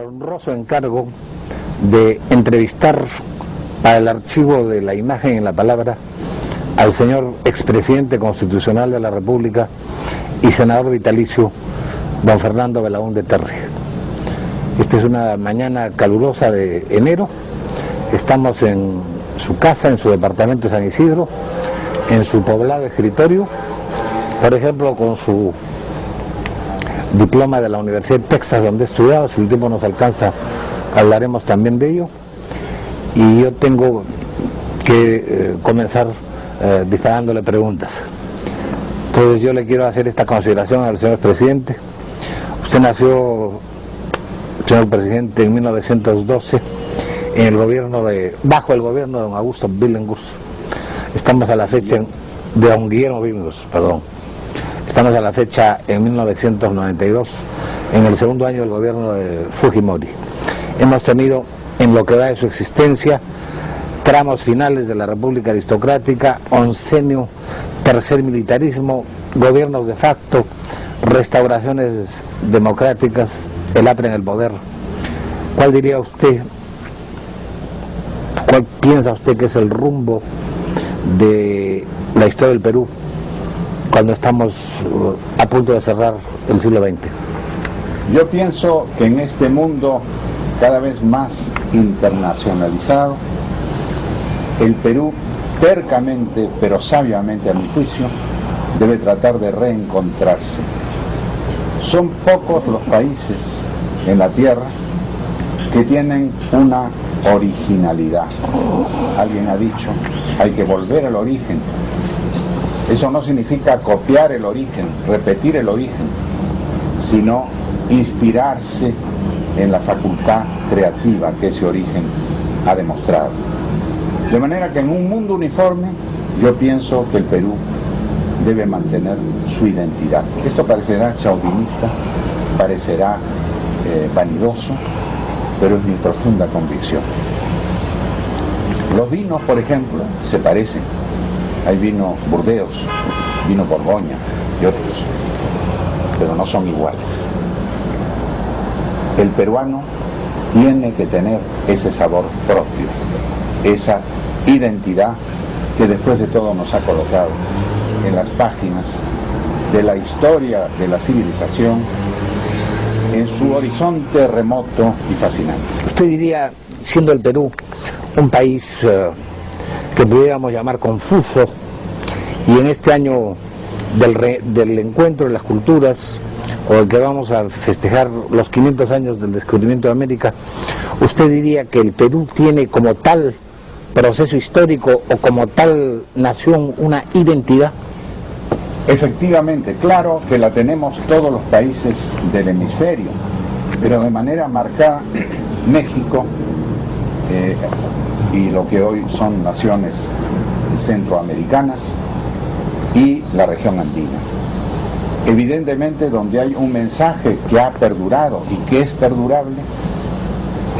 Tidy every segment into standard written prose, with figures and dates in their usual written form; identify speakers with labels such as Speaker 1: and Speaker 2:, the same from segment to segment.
Speaker 1: honroso encargo de entrevistar para el archivo de la imagen y la palabra al señor expresidente constitucional de la República y senador vitalicio, don Fernando Belaúnde Terry. Esta es una mañana calurosa de enero, estamos en su casa, en su departamento de San Isidro, en su poblado escritorio, por ejemplo con su diploma de la Universidad de Texas donde he estudiado. Si el tiempo nos alcanza hablaremos también de ello, y yo tengo que comenzar disparándole preguntas. Entonces yo le quiero hacer esta consideración al señor presidente. Usted nació, señor presidente, en 1912 en el gobierno bajo el gobierno de don Augusto Billinghurst. Estamos a la fecha de don Guillermo Billinghurst, perdón. Estamos a la fecha en 1992, en el segundo año del gobierno de Fujimori. Hemos tenido, en lo que va de su existencia, tramos finales de la República Aristocrática, oncenio, tercer militarismo, gobiernos de facto, restauraciones democráticas, el APRE en el poder. ¿Cuál diría usted, cuál piensa usted que es el rumbo de la historia del Perú cuando estamos a punto de cerrar el siglo XX?
Speaker 2: Yo pienso que en este mundo cada vez más internacionalizado, el Perú tercamente, pero sabiamente a mi juicio, debe tratar de reencontrarse. Son pocos los países en la tierra que tienen una originalidad. Alguien ha dicho, hay que volver al origen. Eso no significa copiar el origen, repetir el origen, sino inspirarse en la facultad creativa que ese origen ha demostrado. De manera que en un mundo uniforme, yo pienso que el Perú debe mantener su identidad. Esto parecerá chauvinista, parecerá vanidoso, pero es mi profunda convicción. Los vinos, por ejemplo, se parecen. Hay vino Burdeos, vino Borgoña y otros, pero no son iguales. El peruano tiene que tener ese sabor propio, esa identidad que después de todo nos ha colocado en las páginas de la historia de la civilización, en su horizonte remoto y fascinante.
Speaker 1: ¿Usted diría, siendo el Perú un país que pudiéramos llamar confuso, y en este año del encuentro de las culturas, o el que vamos a festejar los 500 años del descubrimiento de América, usted diría que el Perú tiene como tal proceso histórico o como tal nación una identidad?
Speaker 2: Efectivamente, claro que la tenemos todos los países del hemisferio, pero de manera marcada México y lo que hoy son naciones centroamericanas y la región andina. Evidentemente, donde hay un mensaje que ha perdurado y que es perdurable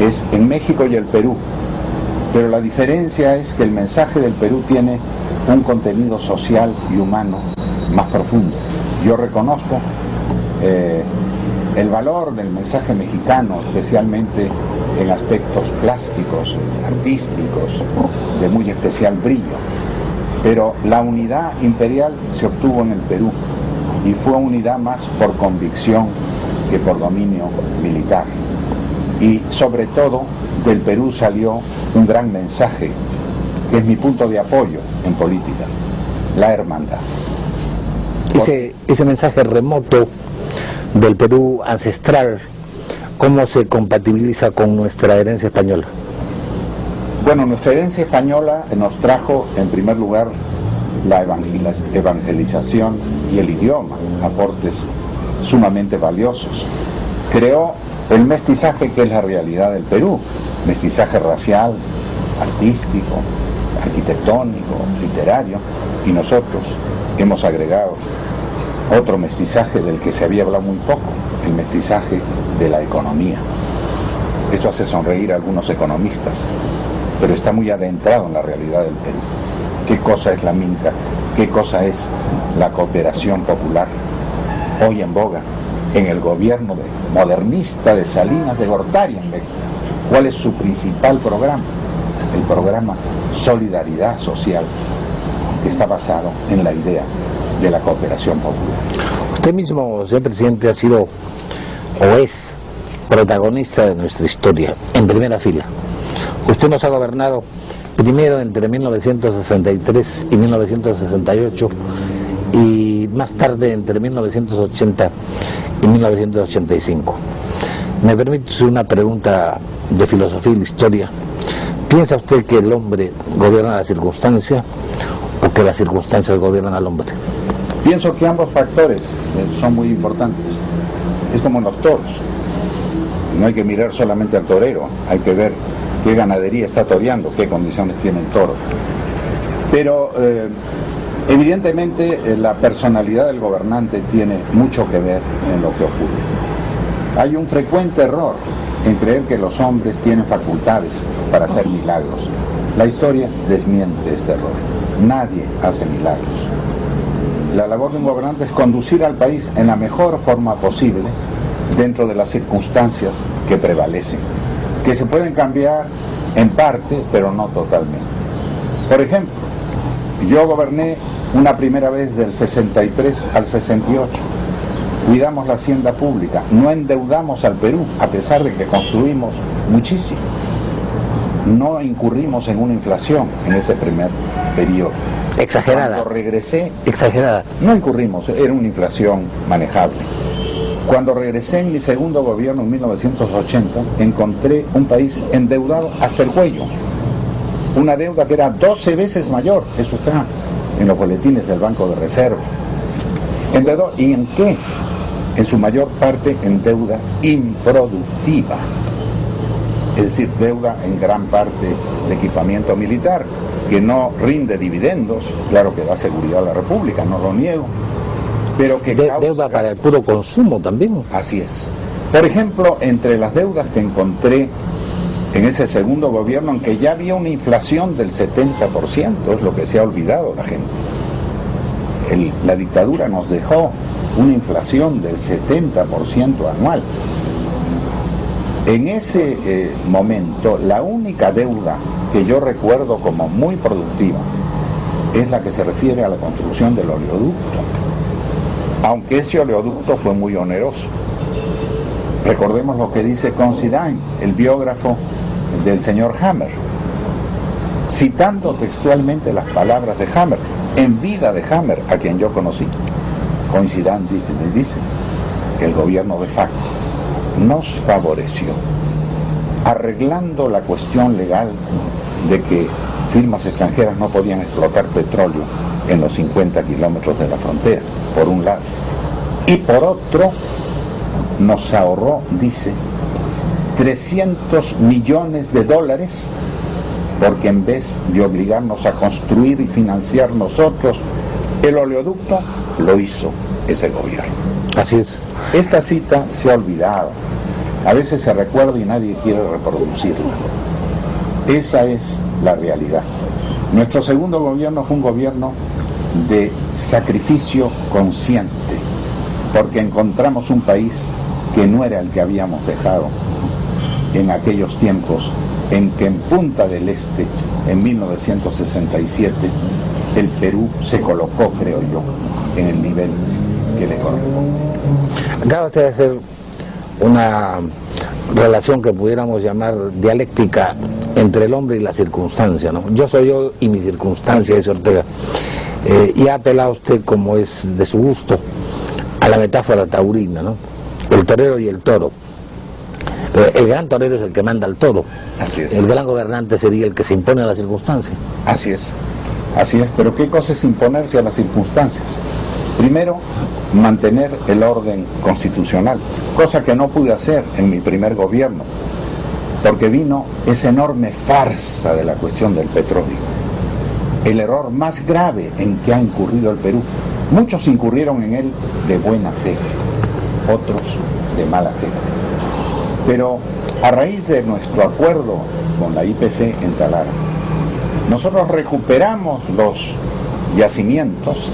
Speaker 2: es en México y el Perú, pero la diferencia es que el mensaje del Perú tiene un contenido social y humano más profundo. Yo reconozco el valor del mensaje mexicano, especialmente en aspectos plásticos, artísticos, de muy especial brillo, pero la unidad imperial se obtuvo en el Perú y fue unidad más por convicción que por dominio militar. Y sobre todo del Perú salió un gran mensaje, que es mi punto de apoyo en política: la hermandad.
Speaker 1: Ese mensaje remoto del Perú ancestral, ¿cómo se compatibiliza con nuestra herencia española?
Speaker 2: Bueno, nuestra herencia española nos trajo, en primer lugar, la evangelización y el idioma, aportes sumamente valiosos. Creó el mestizaje, que es la realidad del Perú, mestizaje racial, artístico, arquitectónico, literario, y nosotros hemos agregado otro mestizaje del que se había hablado muy poco, el mestizaje de la economía. Esto hace sonreír a algunos economistas, pero está muy adentrado en la realidad del Perú. ¿Qué cosa es la minca? ¿Qué cosa es la cooperación popular? Hoy en boga, en el gobierno modernista de Salinas de Gortari en México. ¿Cuál es su principal programa? El programa Solidaridad Social, que está basado en la idea de la cooperación popular.
Speaker 1: Usted mismo, señor presidente, ha sido o es protagonista de nuestra historia, en primera fila. Usted nos ha gobernado primero entre 1963 y 1968 y más tarde entre 1980 y 1985. Me permite una pregunta de filosofía y de historia. ¿Piensa usted que el hombre gobierna la circunstancia o que las circunstancias gobiernan al hombre?
Speaker 2: Pienso que ambos factores son muy importantes. Es como en los toros. No hay que mirar solamente al torero, hay que ver qué ganadería está toreando, qué condiciones tiene el toro. Pero evidentemente la personalidad del gobernante tiene mucho que ver en lo que ocurre. Hay un frecuente error en creer que los hombres tienen facultades para hacer milagros. La historia desmiente este error. Nadie hace milagros. La labor de un gobernante es conducir al país en la mejor forma posible dentro de las circunstancias que prevalecen, que se pueden cambiar en parte, pero no totalmente. Por ejemplo, yo goberné una primera vez del 63 al 68. Cuidamos la hacienda pública, no endeudamos al Perú, a pesar de que construimos muchísimo. No incurrimos en una inflación en ese primer periodo.
Speaker 1: Exagerada.
Speaker 2: Cuando regresé,
Speaker 1: Exagerada.
Speaker 2: no incurrimos, era una inflación manejable. Cuando regresé en mi segundo gobierno en 1980, encontré un país endeudado hasta el cuello. Una deuda que era 12 veces mayor, eso está en los boletines del Banco de Reserva. ¿Endeudó? ¿Y en qué? En su mayor parte en deuda improductiva. Es decir, deuda en gran parte de equipamiento militar, que no rinde dividendos, claro que da seguridad a la República, no lo niego, pero que causa...
Speaker 1: Deuda para el puro consumo también.
Speaker 2: Así es. Por ejemplo, entre las deudas que encontré en ese segundo gobierno, en que ya había una inflación del 70%, es lo que se ha olvidado la gente. La dictadura nos dejó una inflación del 70% anual. En ese momento, la única deuda que yo recuerdo como muy productiva es la que se refiere a la construcción del oleoducto, aunque ese oleoducto fue muy oneroso. Recordemos lo que dice Considine, el biógrafo del señor Hammer, citando textualmente las palabras de Hammer, en vida de Hammer, a quien yo conocí. Considine dice que el gobierno de facto nos favoreció, arreglando la cuestión legal de que firmas extranjeras no podían explotar petróleo en los 50 kilómetros de la frontera, por un lado. Y por otro, nos ahorró, dice, 300 millones de dólares, porque en vez de obligarnos a construir y financiar nosotros el oleoducto, lo hizo ese gobierno.
Speaker 1: Así es.
Speaker 2: Esta cita se ha olvidado. A veces se recuerda y nadie quiere reproducirla. Esa es la realidad. Nuestro segundo gobierno fue un gobierno de sacrificio consciente, porque encontramos un país que no era el que habíamos dejado en aquellos tiempos en que en Punta del Este, en 1967, el Perú se colocó, creo yo, en el nivel que le corresponde.
Speaker 1: Acaba usted de hacer una relación que pudiéramos llamar dialéctica entre el hombre y la circunstancia, ¿no? Yo soy yo y mi circunstancia, dice Ortega. Y ha apelado usted, como es de su gusto, a la metáfora taurina, ¿no? El torero y el toro. El gran torero es el que manda al toro.
Speaker 2: Así es.
Speaker 1: El gran gobernante sería el que se impone a la circunstancia.
Speaker 2: Así es. Así es. Pero ¿qué cosa es imponerse a las circunstancias? Primero, mantener el orden constitucional, cosa que no pude hacer en mi primer gobierno, porque vino esa enorme farsa de la cuestión del petróleo. El error más grave en que ha incurrido el Perú. Muchos incurrieron en él de buena fe, otros de mala fe. Pero a raíz de nuestro acuerdo con la IPC en Talara, nosotros recuperamos los yacimientos,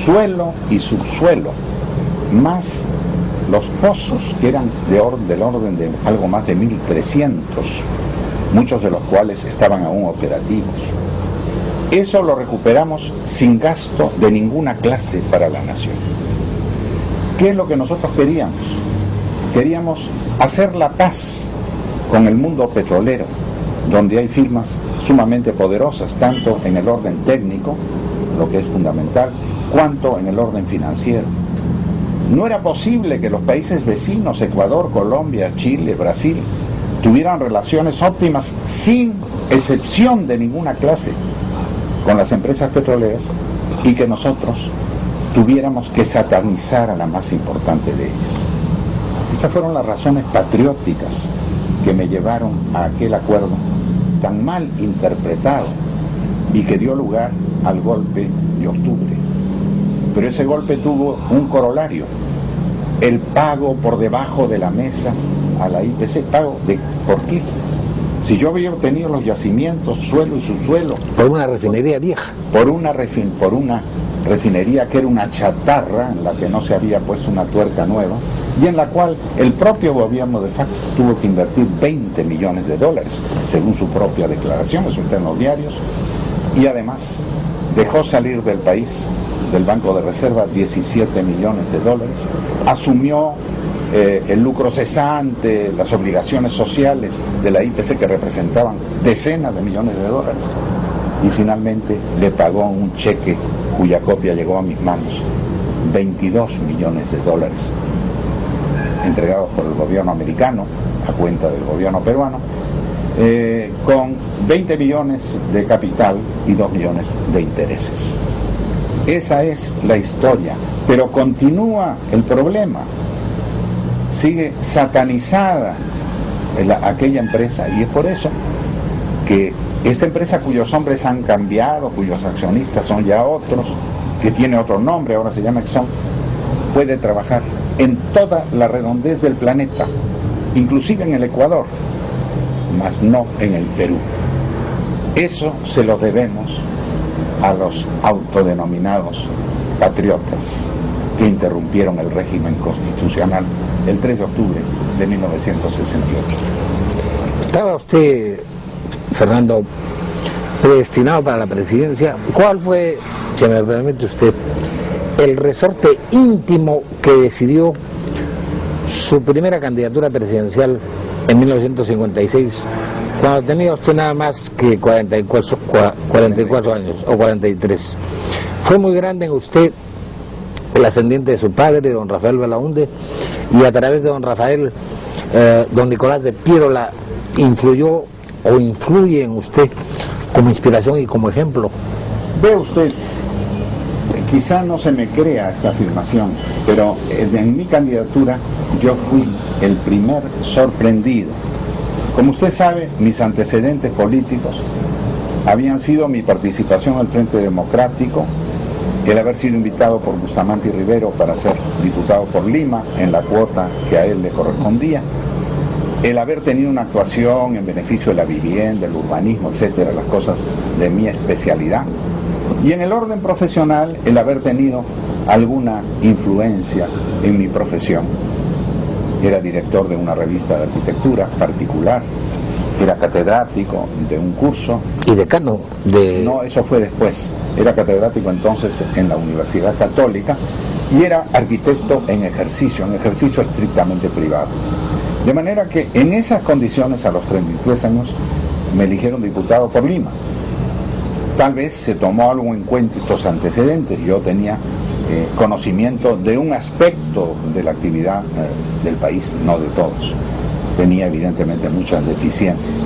Speaker 2: suelo y subsuelo, más los pozos, que eran del orden de algo más de 1.300, muchos de los cuales estaban aún operativos. Eso lo recuperamos sin gasto de ninguna clase para la nación. ¿Qué es lo que nosotros queríamos? Queríamos hacer la paz con el mundo petrolero, donde hay firmas sumamente poderosas, tanto en el orden técnico, lo que es fundamental, cuanto en el orden financiero. No era posible que los países vecinos, Ecuador, Colombia, Chile, Brasil, tuvieran relaciones óptimas sin excepción de ninguna clase con las empresas petroleras y que nosotros tuviéramos que satanizar a la más importante de ellas. Esas fueron las razones patrióticas que me llevaron a aquel acuerdo tan mal interpretado y que dio lugar al golpe de octubre. Pero ese golpe tuvo un corolario, el pago por debajo de la mesa a la IPC. ¿Pago por qué? Si yo había obtenido los yacimientos, suelo y subsuelo.
Speaker 1: Por una refinería vieja.
Speaker 2: Por una refinería que era una chatarra, en la que no se había puesto una tuerca nueva, y en la cual el propio gobierno de facto tuvo que invertir $20 millones, según su propia declaración, eso está en los diarios, y además dejó salir del país, del Banco de Reserva, $17 millones, asumió el lucro cesante, las obligaciones sociales de la IPC que representaban decenas de millones de dólares, y finalmente le pagó un cheque cuya copia llegó a mis manos, $22 millones, entregados por el gobierno americano a cuenta del gobierno peruano, con 20 millones de capital y 2 millones de intereses. Esa es la historia, pero continúa el problema. Sigue satanizada aquella empresa, y es por eso que esta empresa, cuyos hombres han cambiado, cuyos accionistas son ya otros, que tiene otro nombre, ahora se llama Exxon, puede trabajar en toda la redondez del planeta, inclusive en el Ecuador, mas no en el Perú. Eso se lo debemos a los autodenominados patriotas que interrumpieron el régimen constitucional el 3 de octubre de 1968.
Speaker 1: ¿Estaba usted, Fernando, predestinado para la presidencia? ¿Cuál fue, si me permite usted, el resorte íntimo que decidió su primera candidatura presidencial en 1956, cuando tenía usted nada más que 44 años o 43? Fue muy grande en usted el ascendiente de su padre, don Rafael Belaúnde, y a través de don Rafael, don Nicolás de Piérola influyó o influye en usted como inspiración y como ejemplo.
Speaker 2: Ve usted, quizá no se me crea esta afirmación, pero en mi candidatura yo fui el primer sorprendido. Como usted sabe, mis antecedentes políticos habían sido mi participación al Frente Democrático, el haber sido invitado por Bustamante y Rivero para ser diputado por Lima en la cuota que a él le correspondía, el haber tenido una actuación en beneficio de la vivienda, el urbanismo, etcétera, las cosas de mi especialidad, y en el orden profesional el haber tenido alguna influencia en mi profesión. Era director de una revista de arquitectura particular, era catedrático de un curso.
Speaker 1: ¿Y decano de...?
Speaker 2: No, eso fue después. Era catedrático entonces en la Universidad Católica y era arquitecto en ejercicio estrictamente privado. De manera que en esas condiciones, a los 33 años, me eligieron diputado por Lima. Tal vez se tomó algo en cuenta estos antecedentes. Yo tenía conocimiento de un aspecto de la actividad del país, no de todos. Tenía evidentemente muchas deficiencias.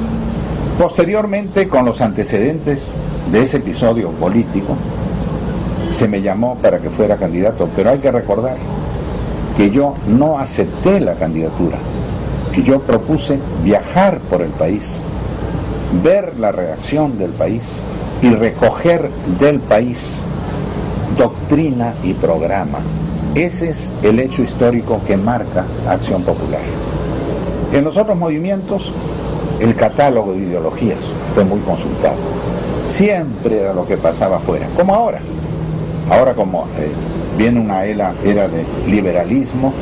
Speaker 2: Posteriormente, con los antecedentes de ese episodio político, se me llamó para que fuera candidato, pero hay que recordar que yo no acepté la candidatura, que yo propuse viajar por el país, ver la reacción del país y recoger del país doctrina y programa. Ese es el hecho histórico que marca Acción Popular. En los otros movimientos, el catálogo de ideologías fue muy consultado. Siempre era lo que pasaba afuera, como ahora. Ahora como viene una era de liberalismo,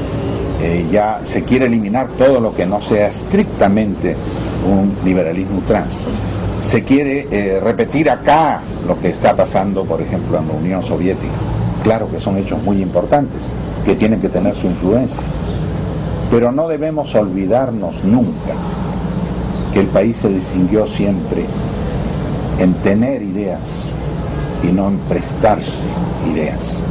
Speaker 2: ya se quiere eliminar todo lo que no sea estrictamente un liberalismo trans. Se quiere repetir acá lo que está pasando, por ejemplo, en la Unión Soviética. Claro que son hechos muy importantes, que tienen que tener su influencia. Pero no debemos olvidarnos nunca que el país se distinguió siempre en tener ideas y no en prestarse ideas.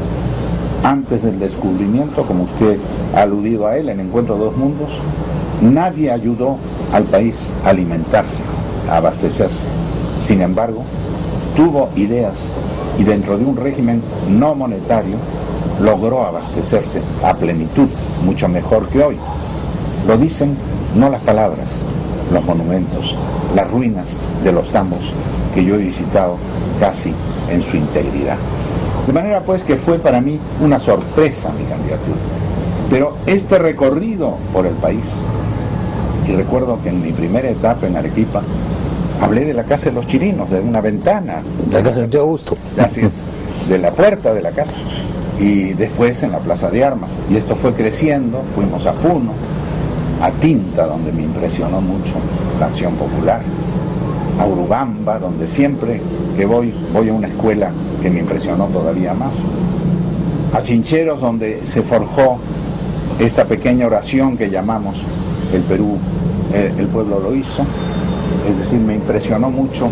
Speaker 2: Antes del descubrimiento, como usted ha aludido a él, en Encuentro de Dos Mundos, nadie ayudó al país a alimentarse, a abastecerse. Sin embargo, tuvo ideas y dentro de un régimen no monetario logró abastecerse a plenitud, mucho mejor que hoy. Lo dicen no las palabras, los monumentos, las ruinas de los tambos que yo he visitado casi en su integridad. De manera pues que fue para mí una sorpresa mi candidatura. Pero este recorrido por el país, y recuerdo que en mi primera etapa en Arequipa, hablé de la Casa de los Chirinos, de una ventana.
Speaker 1: De la Casa de Augusto.
Speaker 2: Así es, de la puerta de la casa. Y después en la Plaza de Armas. Y esto fue creciendo, fuimos a Puno, a Tinta, donde me impresionó mucho la acción popular, a Urubamba, donde siempre que voy a una escuela que me impresionó todavía más, a Chincheros, donde se forjó esta pequeña oración que llamamos el Perú, el pueblo lo hizo. Es decir, me impresionó mucho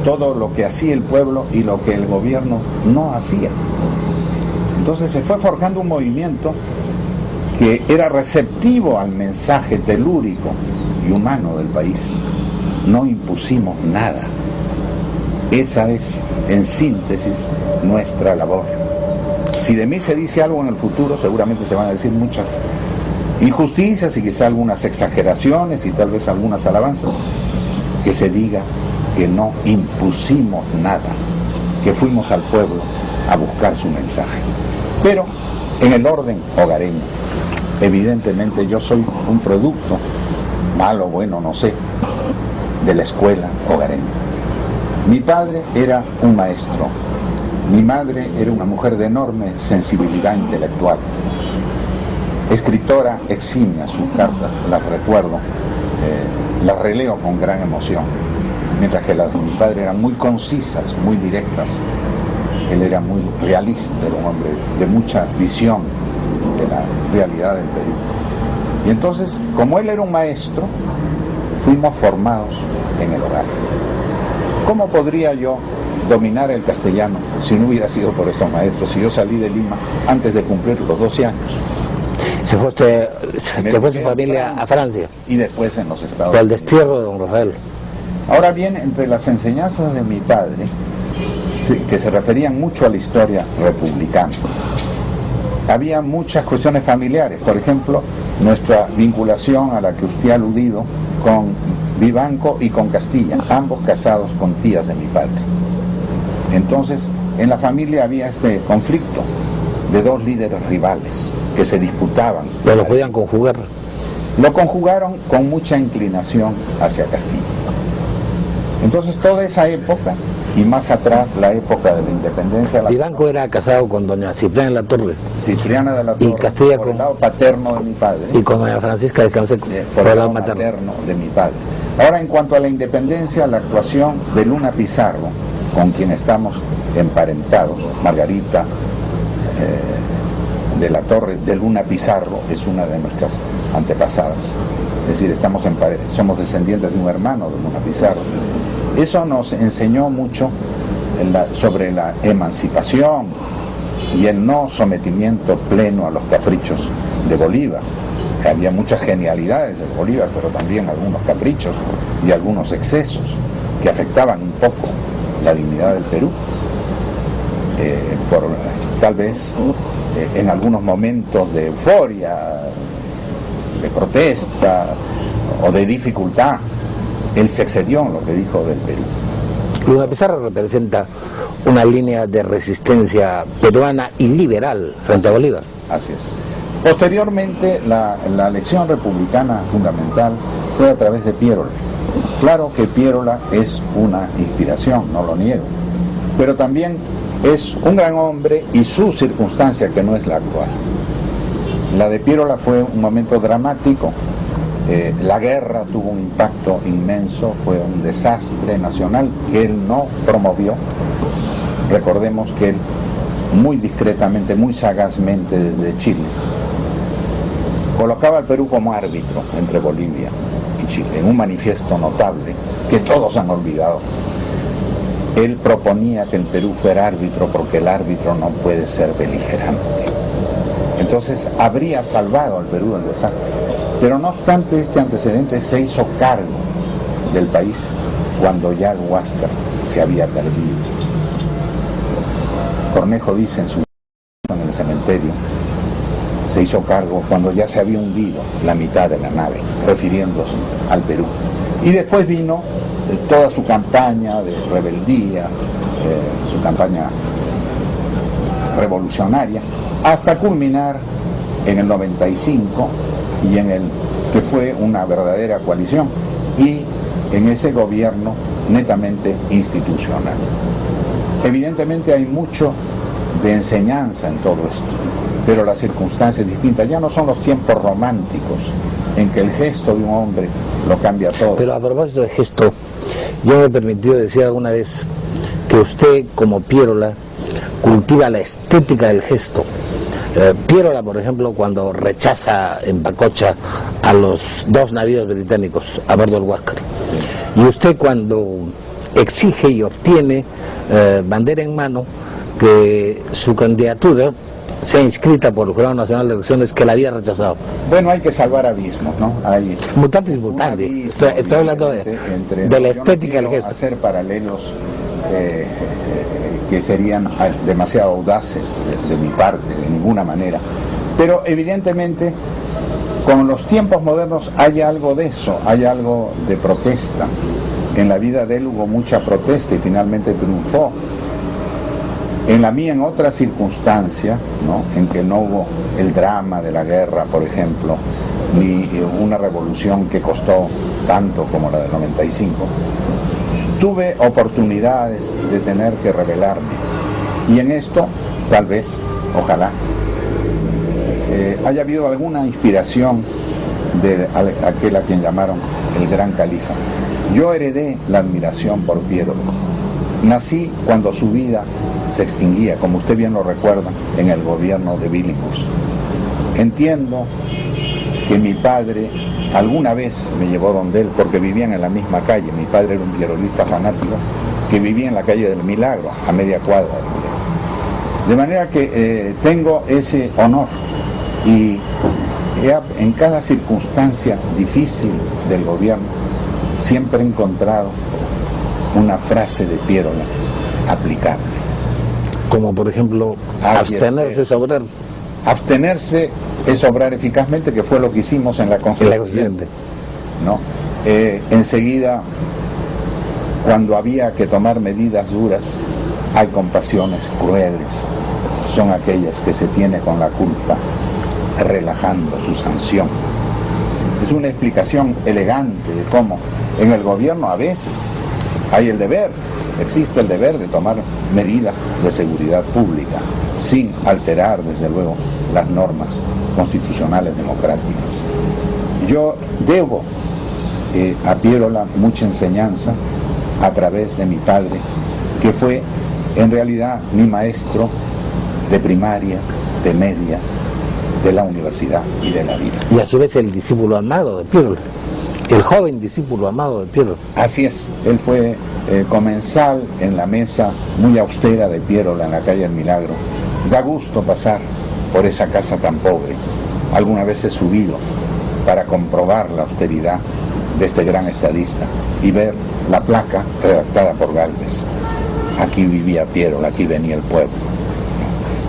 Speaker 2: todo lo que hacía el pueblo y lo que el gobierno no hacía. Entonces se fue forjando un movimiento que era receptivo al mensaje telúrico y humano del país. No impusimos nada. Esa es, en síntesis, nuestra labor. Si de mí se dice algo en el futuro, seguramente se van a decir muchas injusticias y quizá algunas exageraciones y tal vez algunas alabanzas. Que se diga que no impusimos nada, que fuimos al pueblo a buscar su mensaje. Pero en el orden hogareño, evidentemente yo soy un producto, malo o bueno, no sé, de la escuela hogareña. Mi padre era un maestro, mi madre era una mujer de enorme sensibilidad intelectual, escritora eximia, sus cartas, las recuerdo, las releo con gran emoción, mientras que las de mi padre eran muy concisas, muy directas. Él era muy realista, era un hombre de mucha visión de la realidad del Perú. Y entonces, como él era un maestro, fuimos formados en el hogar. ¿Cómo podría yo dominar el castellano si no hubiera sido por estos maestros? Si yo salí de Lima antes de cumplir los 12 años.
Speaker 1: Se fue su familia a Francia.
Speaker 2: Y después en los Estados
Speaker 1: Por el
Speaker 2: Unidos.
Speaker 1: destierro de don Rafael.
Speaker 2: Ahora bien, entre las enseñanzas de mi padre, que se referían mucho a la historia republicana, había muchas cuestiones familiares. Por ejemplo, nuestra vinculación a la que usted ha aludido con Vivanco y con Castilla, ambos casados con tías de mi padre. Entonces, en la familia había este conflicto de dos líderes rivales que se disputaban.
Speaker 1: Pero lo podían conjugar.
Speaker 2: Lo conjugaron con mucha inclinación hacia Castilla. Entonces toda esa época, y más atrás la época de la independencia...
Speaker 1: Vivanco era casado con doña Cipriana de la Torre.
Speaker 2: Cipriana de la Torre,
Speaker 1: y Castilla
Speaker 2: por
Speaker 1: con
Speaker 2: el lado paterno de mi padre.
Speaker 1: Y con doña Francisca Descansé
Speaker 2: por el lado materno de mi padre. Ahora, en cuanto a la independencia, la actuación de Luna Pizarro, con quien estamos emparentados, Margarita de la Torre de Luna Pizarro es una de nuestras antepasadas. Es decir, somos descendientes de un hermano de Luna Pizarro. Eso nos enseñó mucho sobre la emancipación y el no sometimiento pleno a los caprichos de Bolívar. Había muchas genialidades de Bolívar, pero también algunos caprichos y algunos excesos que afectaban un poco la dignidad del Perú. Por tal vez en algunos momentos de euforia, de protesta o de dificultad, él se excedió en lo que dijo del Perú.
Speaker 1: Luna Pizarro representa una línea de resistencia peruana y liberal frente a Bolívar.
Speaker 2: Así es. Posteriormente, la elección republicana fundamental fue a través de Piérola. Claro que Piérola es una inspiración, no lo niego, pero también es un gran hombre y su circunstancia que no es la actual. La de Piérola fue un momento dramático. La guerra tuvo un impacto inmenso, fue un desastre nacional que él no promovió. Recordemos que él muy discretamente, muy sagazmente desde Chile, colocaba al Perú como árbitro entre Bolivia y Chile, en un manifiesto notable que todos han olvidado. Él proponía que el Perú fuera árbitro porque el árbitro no puede ser beligerante. Entonces habría salvado al Perú del desastre. Pero no obstante este antecedente, se hizo cargo del país cuando ya el Huáscar se había perdido. Cornejo dice en el cementerio, se hizo cargo cuando ya se había hundido la mitad de la nave, refiriéndose al Perú. Y después vino toda su campaña de rebeldía, su campaña revolucionaria, hasta culminar en el 95 y en el que fue una verdadera coalición y en ese gobierno netamente institucional. Evidentemente hay mucho de enseñanza en todo esto, pero las circunstancias distintas. Ya no son los tiempos románticos en que el gesto de un hombre lo cambia todo.
Speaker 1: Pero a propósito de gesto, yo me he permitido decir alguna vez que usted, como Piérola, cultiva la estética del gesto. Piérola, por ejemplo, cuando rechaza en Pacocha a los 2 navíos británicos a bordo del Huáscar, y usted cuando exige y obtiene bandera en mano que su candidatura sea inscrita por el Jurado Nacional de Elecciones, que la había rechazado.
Speaker 2: Bueno, hay que salvar abismos, ¿no? Hay
Speaker 1: mutatis mutandis. Estoy hablando de la estética del gesto.
Speaker 2: Hacer paralelos que serían demasiado audaces de mi parte, de ninguna manera. Pero evidentemente, con los tiempos modernos hay algo de eso, hay algo de protesta. En la vida de él hubo mucha protesta y finalmente triunfó. En la mía, en otra circunstancia, ¿no?, en que no hubo el drama de la guerra, por ejemplo, ni una revolución que costó tanto como la del 95, tuve oportunidades de tener que rebelarme. Y en esto, tal vez, ojalá, haya habido alguna inspiración de aquel a quien llamaron el Gran Califa. Yo heredé la admiración por Piérola. Nací cuando su vida se extinguía, como usted bien lo recuerda, en el gobierno de Billinghurst. Entiendo que mi padre alguna vez me llevó donde él, porque vivían en la misma calle. Mi padre era un pierolista fanático que vivía en la calle del Milagro, a media cuadra de Milagro. De manera que tengo ese honor y en cada circunstancia difícil del gobierno siempre he encontrado una frase de Piérola aplicable.
Speaker 1: Como por ejemplo, abstenerse es obrar.
Speaker 2: Abstenerse es obrar eficazmente, que fue lo que hicimos en la Constitución, ¿no? Enseguida, cuando había que tomar medidas duras, hay compasiones crueles, son aquellas que se tiene con la culpa, relajando su sanción. Es una explicación elegante de cómo en el gobierno a veces hay el deber, existe el deber de tomar medidas de seguridad pública, sin alterar, desde luego, las normas constitucionales democráticas. Yo debo a Piérola mucha enseñanza a través de mi padre, que fue en realidad mi maestro de primaria, de media, de la universidad y de la vida.
Speaker 1: Y a su vez el discípulo amado de Piérola, el joven discípulo amado de Piérola.
Speaker 2: Así es, él fue comensal en la mesa muy austera de Piérola en la calle del Milagro. Da gusto pasar por esa casa tan pobre. Alguna vez he subido para comprobar la austeridad de este gran estadista y ver la placa redactada por Gálvez. Aquí vivía Piérola, aquí venía el pueblo.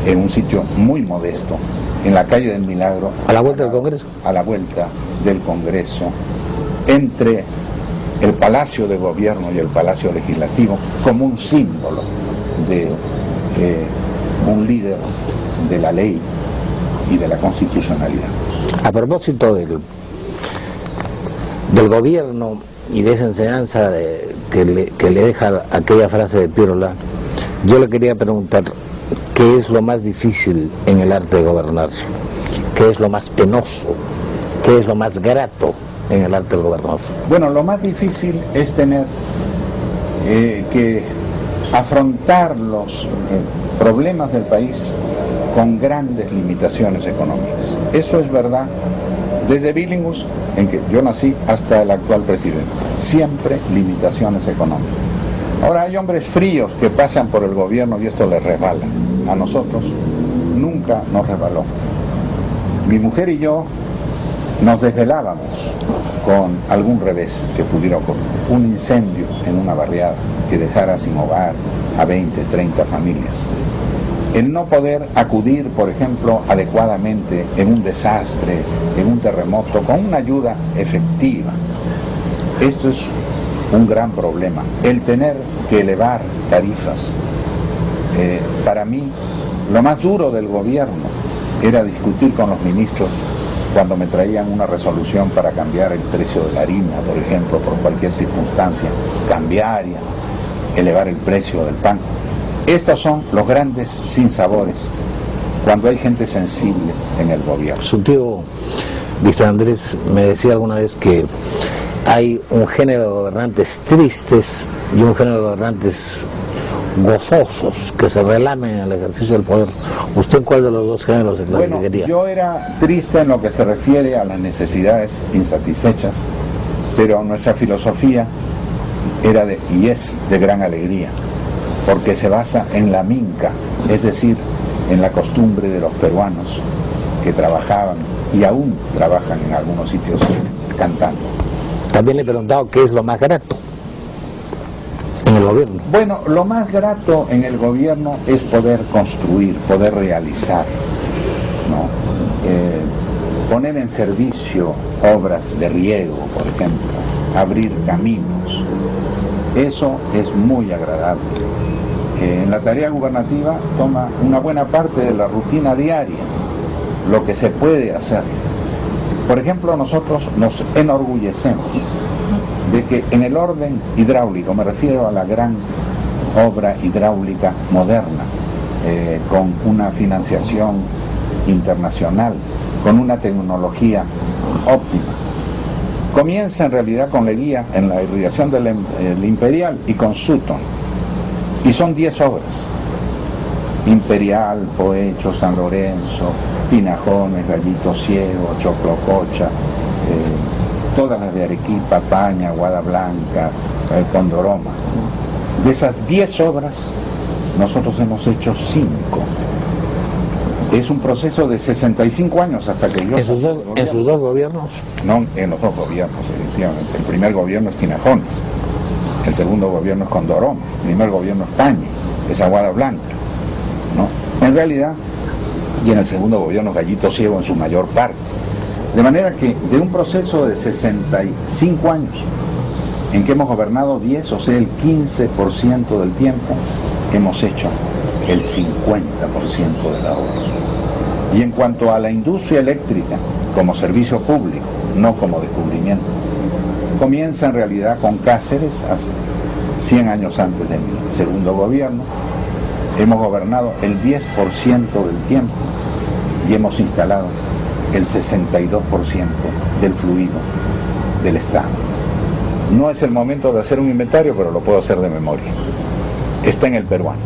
Speaker 2: En un sitio muy modesto, en la calle del Milagro.
Speaker 1: ¿A la vuelta del Congreso?
Speaker 2: A la vuelta del Congreso, entre el Palacio de Gobierno y el Palacio Legislativo, como un símbolo de un líder de la ley y de la constitucionalidad.
Speaker 1: A propósito del gobierno y de esa enseñanza que le deja aquella frase de Piérola, yo le quería preguntar, ¿qué es lo más difícil en el arte de gobernar? ¿qué es lo más penoso? ¿Qué es lo más grato en el arte del gobernador?
Speaker 2: Bueno, lo más difícil es tener que afrontar los problemas del país con grandes limitaciones económicas. Eso es verdad desde Billinghus, en que yo nací, hasta el actual presidente. Siempre limitaciones económicas. Ahora hay hombres fríos que pasan por el gobierno y esto les resbala. A nosotros nunca nos resbaló. Mi mujer y yo nos desvelábamos con algún revés que pudiera ocurrir. Un incendio en una barriada que dejara sin hogar a 20, 30 familias. El no poder acudir, por ejemplo, adecuadamente en un desastre, en un terremoto, con una ayuda efectiva. Esto es un gran problema. El tener que elevar tarifas. Para mí, lo más duro del gobierno era discutir con los ministros cuando me traían una resolución para cambiar el precio de la harina, por ejemplo, por cualquier circunstancia cambiaria, elevar el precio del pan. Estos son los grandes sinsabores cuando hay gente sensible en el gobierno.
Speaker 1: Su tío Víctor Andrés me decía alguna vez que hay un género de gobernantes tristes y un género de gobernantes gozosos que se relamen en el ejercicio del poder. ¿Usted en cuál de los dos géneros se clasificaría?
Speaker 2: Yo era triste en lo que se refiere a las necesidades insatisfechas, pero nuestra filosofía era y es de gran alegría, porque se basa en la minca, es decir, en la costumbre de los peruanos que trabajaban y aún trabajan en algunos sitios cantando.
Speaker 1: También le he preguntado qué es lo más grato en el gobierno.
Speaker 2: Bueno, lo más grato en el gobierno es poder construir, poder realizar, ¿no? Poner en servicio obras de riego, por ejemplo, abrir caminos. Eso es muy agradable. En la tarea gubernativa toma una buena parte de la rutina diaria, lo que se puede hacer. Por ejemplo, nosotros nos enorgullecemos de que en el orden hidráulico, me refiero a la gran obra hidráulica moderna, con una financiación internacional, con una tecnología óptima. Comienza en realidad con Leguía en la irrigación del Imperial y con Sutton. Y son 10 obras. Imperial, Poecho, San Lorenzo, Pinajones, Gallito Ciego, Choclococha, todas las de Arequipa, Paña, Guada Blanca, Condoroma. De esas 10 obras, nosotros hemos hecho 5. Es un proceso de 65 años hasta que yo...
Speaker 1: ¿En sus dos gobiernos?
Speaker 2: No, en los dos gobiernos, efectivamente. El primer gobierno es Tinajones, el segundo gobierno es Condoroma, el primer gobierno es Paña, es Aguada Blanca, ¿no? En realidad, y en el segundo gobierno es Gallito Ciego en su mayor parte. De manera que de un proceso de 65 años, en que hemos gobernado 10, o sea, el 15% del tiempo, hemos hecho el 50% de la obra. Y en cuanto a la industria eléctrica, como servicio público, no como descubrimiento, comienza en realidad con Cáceres, hace 100 años antes de mi segundo gobierno. Hemos gobernado el 10% del tiempo y hemos instalado el 62% del fluido del Estado. No es el momento de hacer un inventario, pero lo puedo hacer de memoria. Está en el peruano.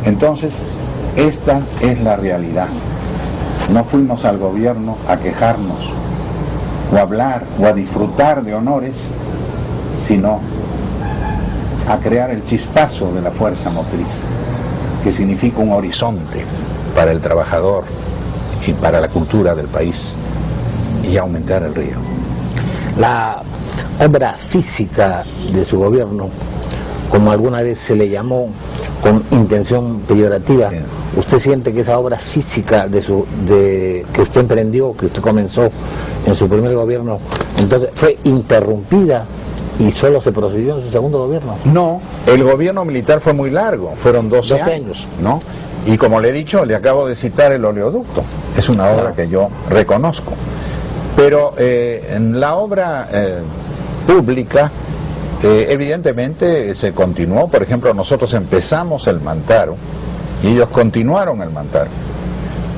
Speaker 2: Entonces, esta es la realidad. No fuimos al gobierno a quejarnos, o a hablar, o a disfrutar de honores, sino a crear el chispazo de la fuerza motriz, que significa un horizonte para el trabajador y para la cultura del país, y aumentar el río.
Speaker 1: La obra física de su gobierno, como alguna vez se le llamó con intención peyorativa, sí. ¿Usted siente que esa obra física que usted emprendió, que usted comenzó en su primer gobierno, entonces fue interrumpida y solo se prosiguió en su segundo gobierno?
Speaker 2: No, el gobierno militar fue muy largo, fueron 12 años, ¿no? Y como le he dicho, le acabo de citar el oleoducto, es una obra que yo reconozco. Pero en la obra pública, evidentemente se continuó. Por ejemplo, nosotros empezamos el Mantaro y ellos continuaron el Mantaro.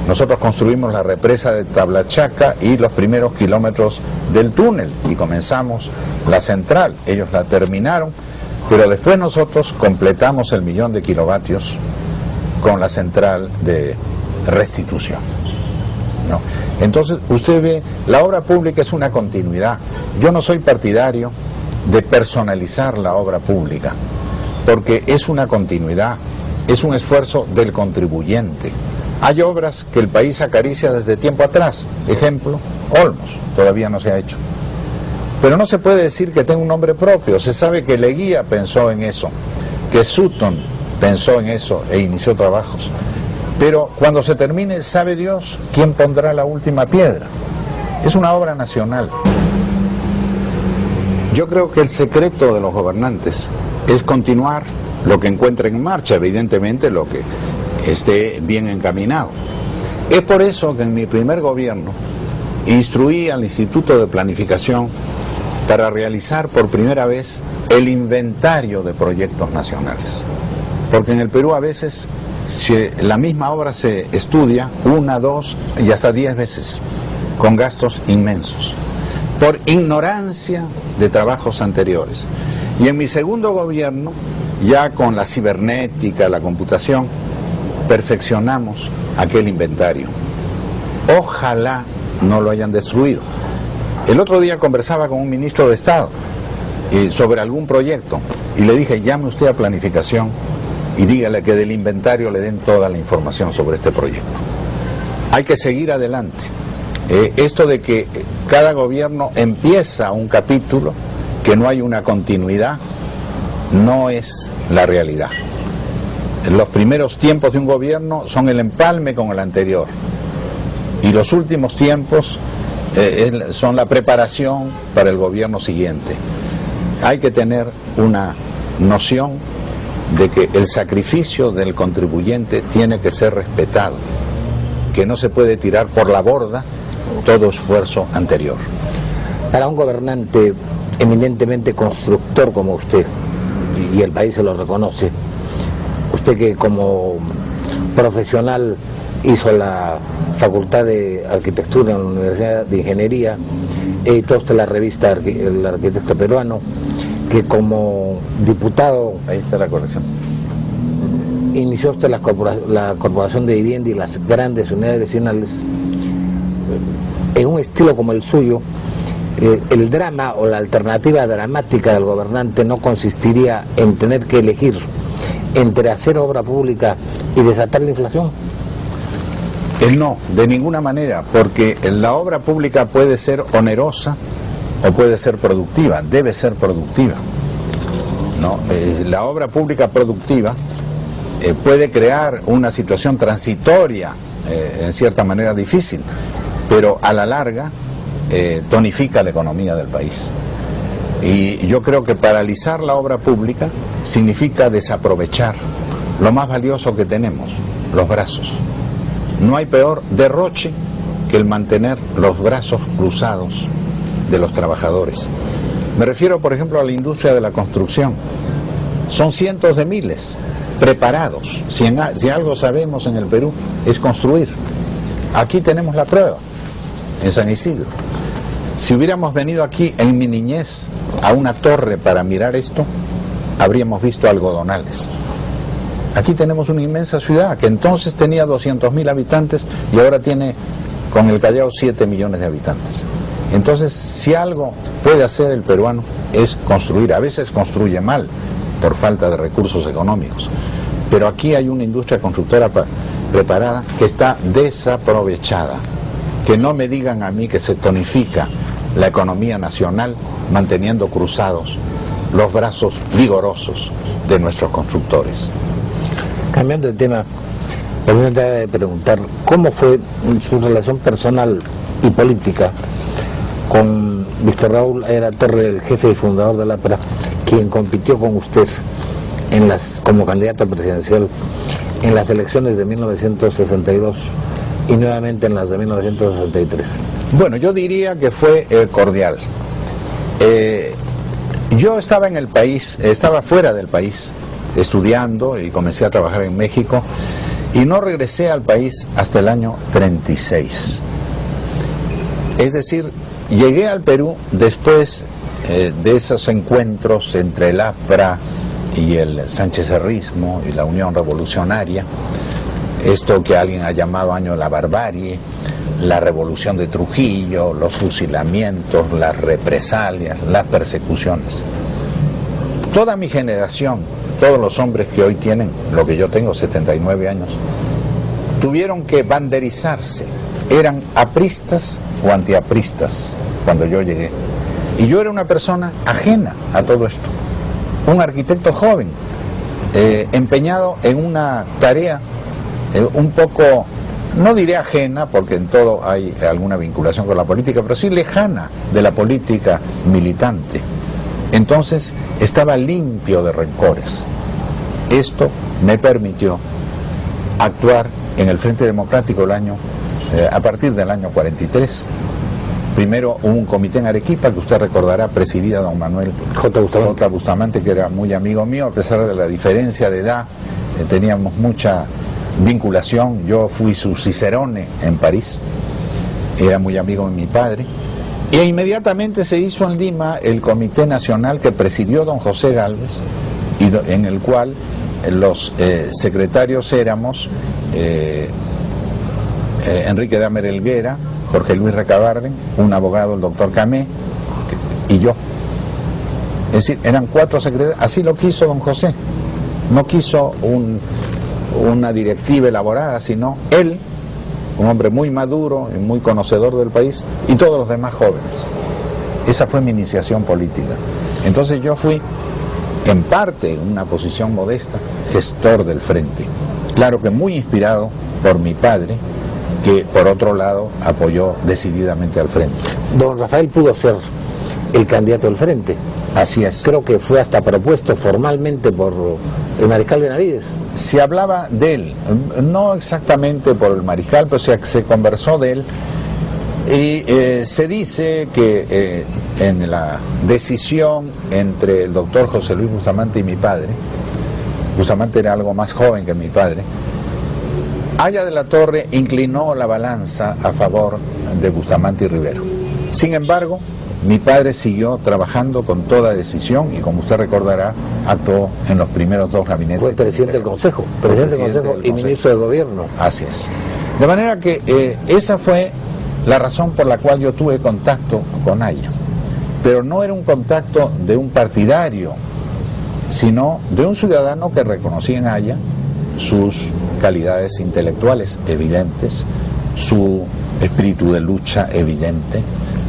Speaker 2: Nosotros construimos la represa de Tablachaca y los primeros kilómetros del túnel y comenzamos la central. Ellos la terminaron, pero después nosotros completamos el 1.000.000 de kilovatios con la central de Restitución, ¿no? Entonces usted ve, la obra pública es una continuidad. Yo no soy partidario de personalizar la obra pública, porque es una continuidad, es un esfuerzo del contribuyente. Hay obras que el país acaricia desde tiempo atrás, ejemplo, Olmos, todavía no se ha hecho. Pero no se puede decir que tenga un nombre propio. Se sabe que Leguía pensó en eso, que Sutton pensó en eso e inició trabajos. Pero cuando se termine, sabe Dios quién pondrá la última piedra. Es una obra nacional. Yo creo que el secreto de los gobernantes es continuar lo que encuentren en marcha, evidentemente lo que esté bien encaminado. Es por eso que en mi primer gobierno instruí al Instituto de Planificación para realizar por primera vez el inventario de proyectos nacionales. Porque en el Perú a veces la misma obra se estudia 1, 2 y hasta 10 veces, con gastos inmensos, por ignorancia de trabajos anteriores. Y en mi segundo gobierno, ya con la cibernética, la computación, perfeccionamos aquel inventario. Ojalá no lo hayan destruido. El otro día conversaba con un ministro de Estado sobre algún proyecto y le dije, llame usted a Planificación y dígale que del inventario le den toda la información sobre este proyecto. Hay que seguir adelante. Esto de que cada gobierno empieza un capítulo, que no hay una continuidad, no es la realidad. Los primeros tiempos de un gobierno son el empalme con el anterior y los últimos tiempos son la preparación para el gobierno siguiente. Hay que tener una noción de que el sacrificio del contribuyente tiene que ser respetado, que no se puede tirar por la borda todo esfuerzo anterior.
Speaker 1: Para un gobernante eminentemente constructor como usted, y el país se lo reconoce, usted que como profesional hizo la Facultad de Arquitectura en la Universidad de Ingeniería, editó usted la revista El Arquitecto Peruano, que como diputado...
Speaker 2: Ahí está la colección.
Speaker 1: Inició usted la Corporación de Vivienda y las grandes unidades vecinales. En un estilo como el suyo, el drama o la alternativa dramática del gobernante no consistiría en tener que elegir entre hacer obra pública y desatar la inflación.
Speaker 2: No, de ninguna manera, porque la obra pública puede ser onerosa o puede ser productiva, debe ser productiva, ¿no? La obra pública productiva puede crear una situación transitoria, en cierta manera difícil, pero a la larga tonifica la economía del país. Y yo creo que paralizar la obra pública significa desaprovechar lo más valioso que tenemos, los brazos. No hay peor derroche que el mantener los brazos cruzados de los trabajadores. Me refiero, por ejemplo, a la industria de la construcción. Son cientos de miles preparados. Si algo sabemos en el Perú es construir. Aquí tenemos la prueba, en San Isidro. Si hubiéramos venido aquí en mi niñez a una torre para mirar esto, habríamos visto algodonales. Aquí tenemos una inmensa ciudad que entonces tenía 200.000 habitantes y ahora tiene con el Callao 7 millones de habitantes. Entonces, si algo puede hacer el peruano es construir. A veces construye mal por falta de recursos económicos, pero aquí hay una industria constructora preparada que está desaprovechada. Que no me digan a mí que se tonifica la economía nacional manteniendo cruzados los brazos vigorosos de nuestros constructores.
Speaker 1: Cambiando de tema, permítame de preguntar, ¿cómo fue su relación personal y política con Víctor Raúl Ayala Torre, el jefe y fundador de la APRA, quien compitió con usted como candidato presidencial en las elecciones de 1962 y nuevamente en las de 1963?
Speaker 2: Bueno, yo diría que fue cordial. Yo estaba en el país, estaba fuera del país, estudiando y comencé a trabajar en México y no regresé al país hasta el año 36. Es decir, llegué al Perú después de esos encuentros entre el APRA y el sanchezerrismo y la Unión Revolucionaria, esto que alguien ha llamado año de la barbarie, la revolución de Trujillo, los fusilamientos, las represalias, las persecuciones. Toda mi generación, todos los hombres que hoy tienen lo que yo tengo, 79 años, tuvieron que banderizarse, eran apristas o antiapristas cuando yo llegué. Y yo era una persona ajena a todo esto, un arquitecto joven, empeñado en una tarea un poco, no diré ajena, porque en todo hay alguna vinculación con la política, pero sí lejana de la política militante. Entonces estaba limpio de rencores. Esto me permitió actuar en el Frente Democrático a partir del año 43. Primero hubo un comité en Arequipa, que usted recordará, presidida don Manuel J. Bustamante, que era muy amigo mío, a pesar de la diferencia de edad, teníamos mucha vinculación. Yo fui su cicerone en París, era muy amigo de mi padre, e inmediatamente se hizo en Lima el Comité Nacional que presidió don José Gálvez, y en el cual los secretarios éramos Enrique Damer Helguera, Jorge Luis Recabarren, un abogado, el doctor Camé, y yo. Es decir, eran 4 secretarios. Así lo quiso don José. No quiso una directiva elaborada, sino él, un hombre muy maduro y muy conocedor del país, y todos los demás jóvenes. Esa fue mi iniciación política. Entonces yo fui, en parte, en una posición modesta, gestor del Frente. Claro que muy inspirado por mi padre, que por otro lado apoyó decididamente al Frente.
Speaker 1: Don Rafael pudo ser el candidato del Frente.
Speaker 2: Así es.
Speaker 1: Creo que fue hasta propuesto formalmente por el mariscal Benavides.
Speaker 2: Se hablaba de él, no exactamente por el mariscal, pero se conversó de él, y se dice que en la decisión entre el doctor José Luis Bustamante y mi padre, Bustamante era algo más joven que mi padre, Aya de la Torre inclinó la balanza a favor de Bustamante y Rivero. Sin embargo, mi padre siguió trabajando con toda decisión y, como usted recordará, actuó en los primeros 2 gabinetes.
Speaker 1: Fue presidente del Consejo, y ministro de Gobierno.
Speaker 2: Así es. De manera que esa fue la razón por la cual yo tuve contacto con Aya. Pero no era un contacto de un partidario, sino de un ciudadano que reconocía en Aya sus calidades intelectuales evidentes, su espíritu de lucha evidente,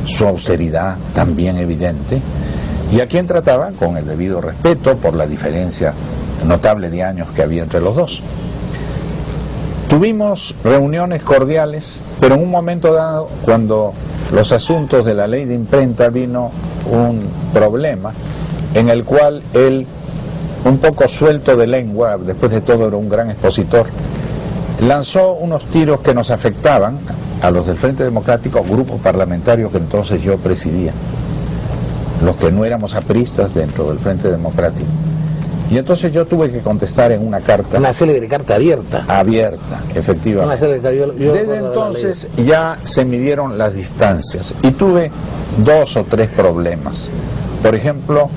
Speaker 2: su austeridad también evidente, y a quien trataba con el debido respeto por la diferencia notable de años que había entre los dos. Tuvimos reuniones cordiales, pero en un momento dado, cuando los asuntos de la ley de imprenta, vino un problema en el cual él, un poco suelto de lengua, después de todo era un gran expositor, lanzó unos tiros que nos afectaban a los del Frente Democrático, grupo parlamentario que entonces yo presidía, los que no éramos apristas dentro del Frente Democrático. Y entonces yo tuve que contestar en una carta.
Speaker 1: Una célebre carta abierta.
Speaker 2: Abierta, efectivamente. Desde entonces ya se midieron las distancias y tuve 2 o 3 problemas. Por ejemplo,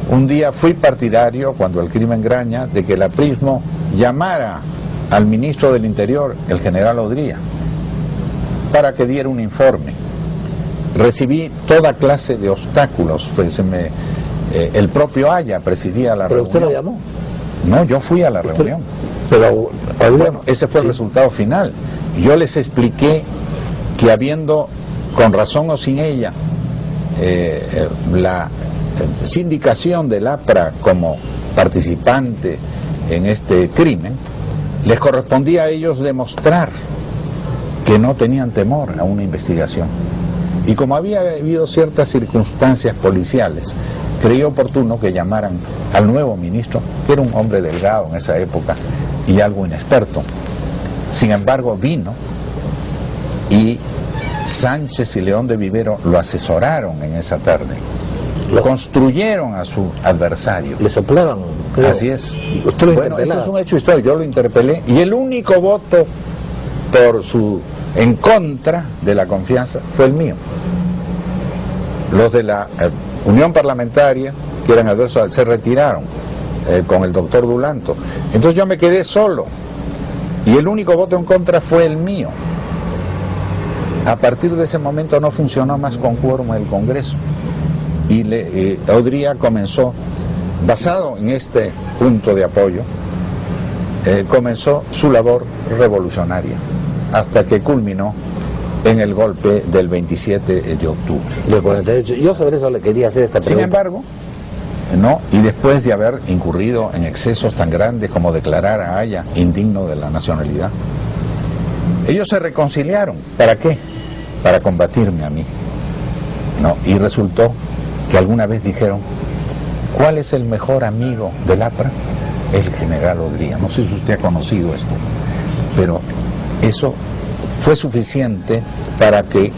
Speaker 2: un día fui partidario, cuando el crimen graña, de que el aprismo llamara al ministro del Interior, el general Odría, para que diera un informe. Recibí toda clase de obstáculos. El propio Aya presidía la reunión.
Speaker 1: ¿Pero usted lo llamó?
Speaker 2: No, yo fui a la reunión.
Speaker 1: Pero
Speaker 2: bueno, ese fue el resultado final. Yo les expliqué que habiendo, con razón o sin ella, la sindicación del APRA como participante en este crimen, les correspondía a ellos demostrar que no tenían temor a una investigación. Y como había habido ciertas circunstancias policiales, creí oportuno que llamaran al nuevo ministro, que era un hombre delgado en esa época y algo inexperto. Sin embargo, vino y Sánchez y León de Vivero lo asesoraron en esa tarde. construyeron a su adversario.
Speaker 1: Le soplaban, creo.
Speaker 2: Así es.
Speaker 1: Usted lo
Speaker 2: Bueno,
Speaker 1: interpelaba.
Speaker 2: eso es un hecho histórico, yo lo interpelé, y el único voto en contra de la confianza fue el mío. Los de la Unión Parlamentaria, que eran adversos, se retiraron con el doctor Dulanto. Entonces yo me quedé solo, y el único voto en contra fue el mío. A partir de ese momento no funcionó más con quórum el Congreso, y Odría comenzó, basado en este punto de apoyo, comenzó su labor revolucionaria, hasta que culminó en el golpe del 27 de octubre.
Speaker 1: Del 48. Yo sobre eso le quería hacer esta pregunta.
Speaker 2: Sin embargo, no, y después de haber incurrido en excesos tan grandes como declarar a Haya indigno de la nacionalidad, ellos se reconciliaron. ¿Para qué? Para combatirme a mí. No, y resultó que alguna vez dijeron, ¿cuál es el mejor amigo del APRA? El general Odría. No sé si usted ha conocido esto, pero eso fue suficiente para que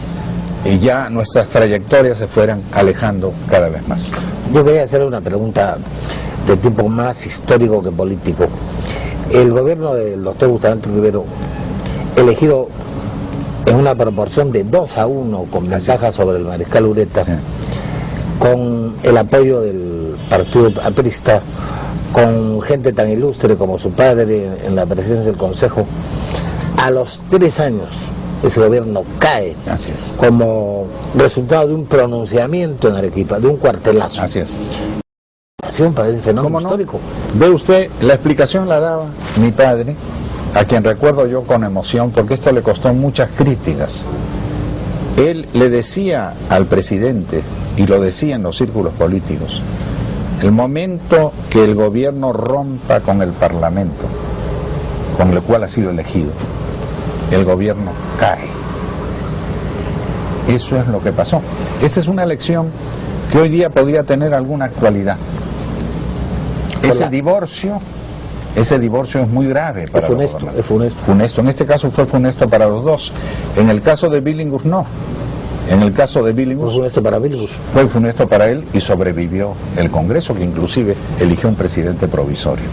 Speaker 2: ya nuestras trayectorias se fueran alejando cada vez más.
Speaker 1: Yo quería hacer una pregunta de tipo más histórico que político. El gobierno del doctor Bustamante Rivero, elegido en una proporción de 2-1 con ventaja sobre el mariscal Ureta, sí, con el apoyo del partido aprista, con gente tan ilustre como su padre en la presidencia del Consejo, a los 3 años ese gobierno cae.
Speaker 2: Así es.
Speaker 1: Como resultado de un pronunciamiento en Arequipa, de un cuartelazo.
Speaker 2: Así es.
Speaker 1: Para ese fenómeno histórico.
Speaker 2: Ve usted, la explicación la daba mi padre, a quien recuerdo yo con emoción, porque esto le costó muchas críticas. Él le decía al presidente, y lo decía en los círculos políticos, el momento que el gobierno rompa con el Parlamento, con el cual ha sido elegido, el gobierno cae. Eso es lo que pasó. Esta es una lección que hoy día podría tener alguna actualidad. Ese divorcio es muy grave para
Speaker 1: es funesto.
Speaker 2: Funesto. En este caso fue funesto para los dos. En el caso de Billinghurst no. En el caso de Billinghurst fue funesto para él, y sobrevivió el Congreso, que inclusive eligió un presidente provisorio.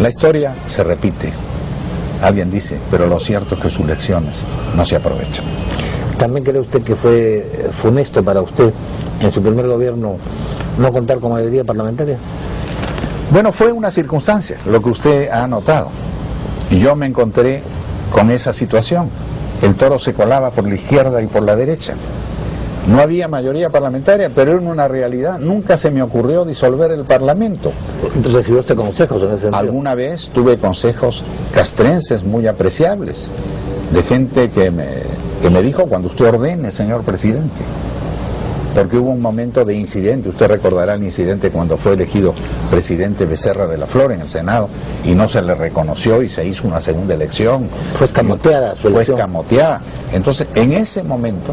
Speaker 2: La historia se repite. Alguien dice, pero lo cierto es que sus lecciones no se aprovechan.
Speaker 1: ¿También cree usted que fue funesto para usted en su primer gobierno no contar con mayoría parlamentaria?
Speaker 2: Bueno, fue una circunstancia, lo que usted ha notado. Y yo me encontré con esa situación. El toro se colaba por la izquierda y por la derecha. No había mayoría parlamentaria, pero era una realidad. Nunca se me ocurrió disolver el Parlamento.
Speaker 1: ¿Recibió usted consejos en ese sentido?
Speaker 2: Alguna vez tuve consejos castrenses muy apreciables, de gente que me dijo, cuando usted ordene, señor presidente. Porque hubo un momento de incidente, usted recordará el incidente cuando fue elegido presidente Becerra de la Flor en el Senado y no se le reconoció y se hizo una segunda elección.
Speaker 1: Fue escamoteada su elección.
Speaker 2: Fue escamoteada. Entonces, en ese momento,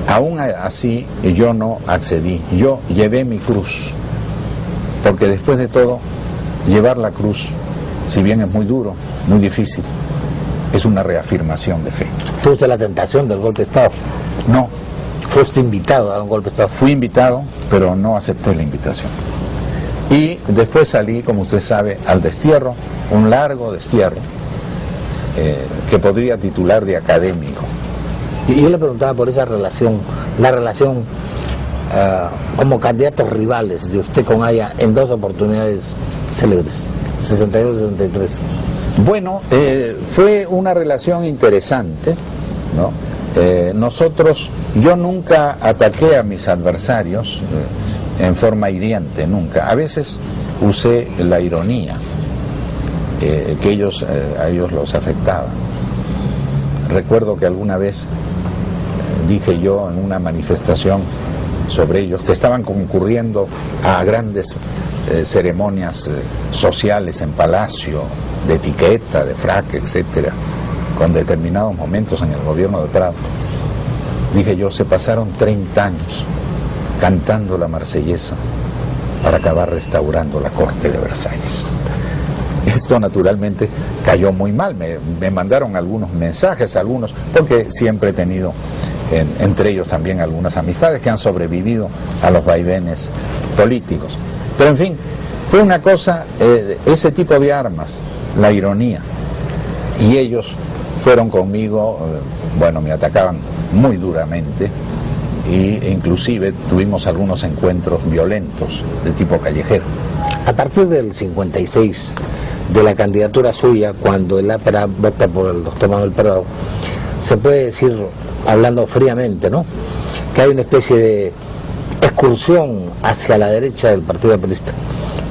Speaker 2: aún así, yo no accedí. Yo llevé mi cruz, porque después de todo, llevar la cruz, si bien es muy duro, muy difícil, es una reafirmación de fe.
Speaker 1: ¿Tuvo usted la tentación del golpe de Estado?
Speaker 2: No.
Speaker 1: ¿Fue usted invitado a un golpe de Estado?
Speaker 2: Fui invitado, pero no acepté la invitación. Y después salí, como usted sabe, al destierro, un largo destierro, que podría titular de académico.
Speaker 1: Y yo le preguntaba por esa relación, la relación como candidatos rivales de usted con Haya en 2 oportunidades célebres, 62 y 63.
Speaker 2: Bueno, fue una relación interesante, ¿no? Yo nunca ataqué a mis adversarios en forma hiriente, nunca. A veces usé la ironía, que a ellos los afectaba. Recuerdo que alguna vez dije yo en una manifestación sobre ellos, que estaban concurriendo a grandes ceremonias sociales en Palacio, de etiqueta, de frac, etcétera, con determinados momentos en el gobierno de Prado. Dije yo, se pasaron 30 años cantando la Marsellesa para acabar restaurando la corte de Versalles. Esto naturalmente cayó muy mal, me mandaron algunos mensajes, porque siempre he tenido entre ellos también algunas amistades que han sobrevivido a los vaivenes políticos. Pero en fin, fue una cosa, ese tipo de armas, la ironía, y ellos fueron conmigo, bueno, me atacaban muy duramente, e inclusive tuvimos algunos encuentros violentos de tipo callejero.
Speaker 1: A partir del 56, de la candidatura suya, cuando el APRA vota por el doctor Manuel Prado, se puede decir, hablando fríamente, ¿no?, que hay una especie de excursión hacia la derecha del Partido Aprista,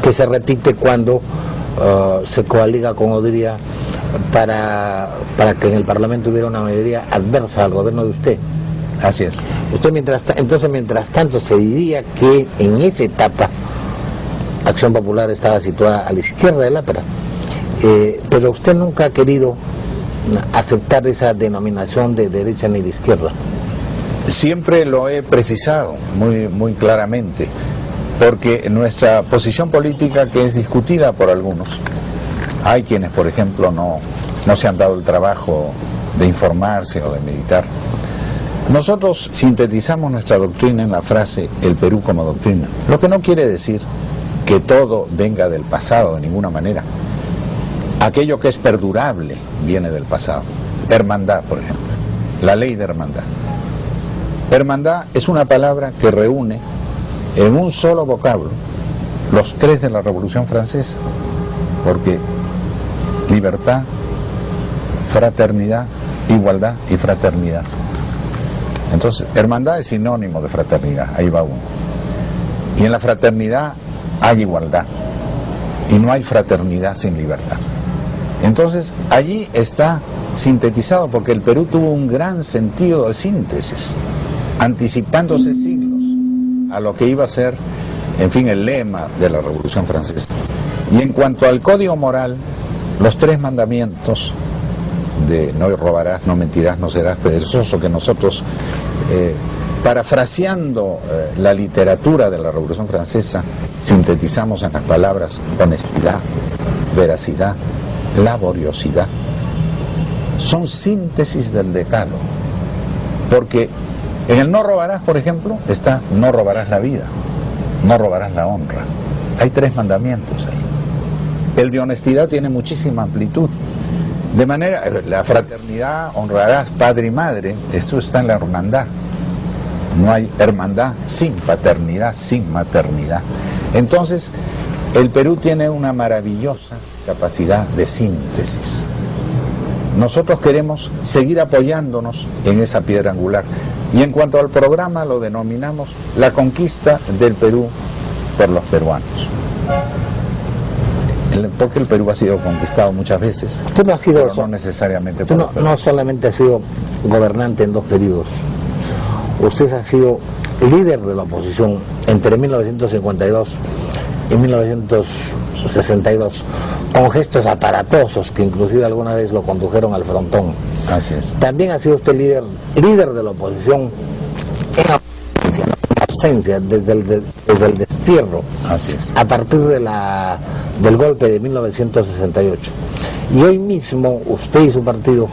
Speaker 1: que se repite cuando se coaliga con Odría para que en el Parlamento hubiera una mayoría adversa al gobierno de usted.
Speaker 2: Así es.
Speaker 1: Usted mientras tanto se diría que en esa etapa Acción Popular estaba situada a la izquierda del APRA, pero usted nunca ha querido aceptar esa denominación de derecha ni de izquierda.
Speaker 2: Siempre lo he precisado muy claramente, porque nuestra posición política, que es discutida por algunos, hay quienes, por ejemplo, no se han dado el trabajo de informarse o de meditar. Nosotros sintetizamos nuestra doctrina en la frase "el Perú como doctrina", lo que no quiere decir que todo venga del pasado de ninguna manera. Aquello que es perdurable viene del pasado. Hermandad, por ejemplo, la ley de hermandad. Hermandad es una palabra que reúne en un solo vocablo los tres de la Revolución Francesa, porque libertad, fraternidad, igualdad y fraternidad. Entonces, hermandad es sinónimo de fraternidad, ahí va uno. Y en la fraternidad hay igualdad, y no hay fraternidad sin libertad. Entonces, allí está sintetizado, porque el Perú tuvo un gran sentido de síntesis, anticipándose siglos a lo que iba a ser, en fin, el lema de la Revolución Francesa. Y en cuanto al código moral, los tres mandamientos de no robarás, no mentirás, no serás perezoso, que nosotros, parafraseando la literatura de la Revolución Francesa, sintetizamos en las palabras honestidad, veracidad, laboriosidad, son síntesis del decálogo, porque en el no robarás, por ejemplo, está no robarás la vida, no robarás la honra. Hay tres mandamientos ahí. El de honestidad tiene muchísima amplitud, de manera, la fraternidad, honrarás padre y madre, eso está en la hermandad. No hay hermandad sin paternidad, sin maternidad. Entonces, el Perú tiene una maravillosa capacidad de síntesis. Nosotros queremos seguir apoyándonos en esa piedra angular. Y en cuanto al programa, lo denominamos la conquista del Perú por los peruanos. Porque el Perú ha sido conquistado muchas veces.
Speaker 1: Usted no ha sido,
Speaker 2: pero no necesariamente por los peruanos.
Speaker 1: No solamente ha sido gobernante en dos periodos. Usted ha sido líder de la oposición entre 1952 y 1962, con gestos aparatosos que inclusive alguna vez lo condujeron al frontón.
Speaker 2: Así es.
Speaker 1: También ha sido usted líder de la oposición en ausencia, desde el destierro.
Speaker 2: Así es.
Speaker 1: A partir del golpe de 1968. Y hoy mismo usted y su partido,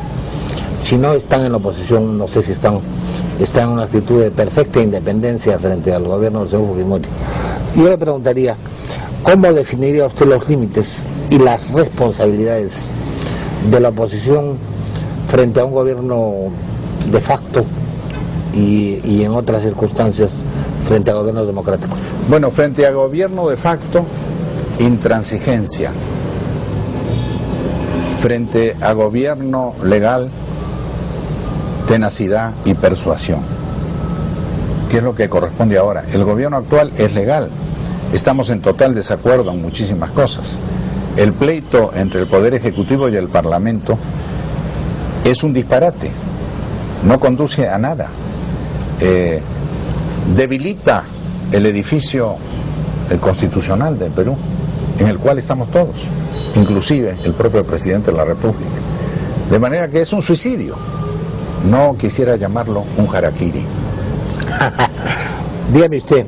Speaker 1: si no están en la oposición, no sé si están en una actitud de perfecta independencia frente al gobierno del señor Fujimori. Yo le preguntaría, ¿cómo definiría usted los límites y las responsabilidades de la oposición frente a un gobierno de facto y en otras circunstancias frente a gobiernos democráticos?
Speaker 2: Bueno, frente a gobierno de facto, intransigencia. Frente a gobierno legal, tenacidad y persuasión. ¿Qué es lo que corresponde ahora? El gobierno actual es legal. Estamos en total desacuerdo en muchísimas cosas. El pleito entre el Poder Ejecutivo y el Parlamento es un disparate. No conduce a nada. Debilita el edificio constitucional del Perú, en el cual estamos todos, inclusive el propio presidente de la República. De manera que es un suicidio. No quisiera llamarlo un harakiri.
Speaker 1: Dígame usted,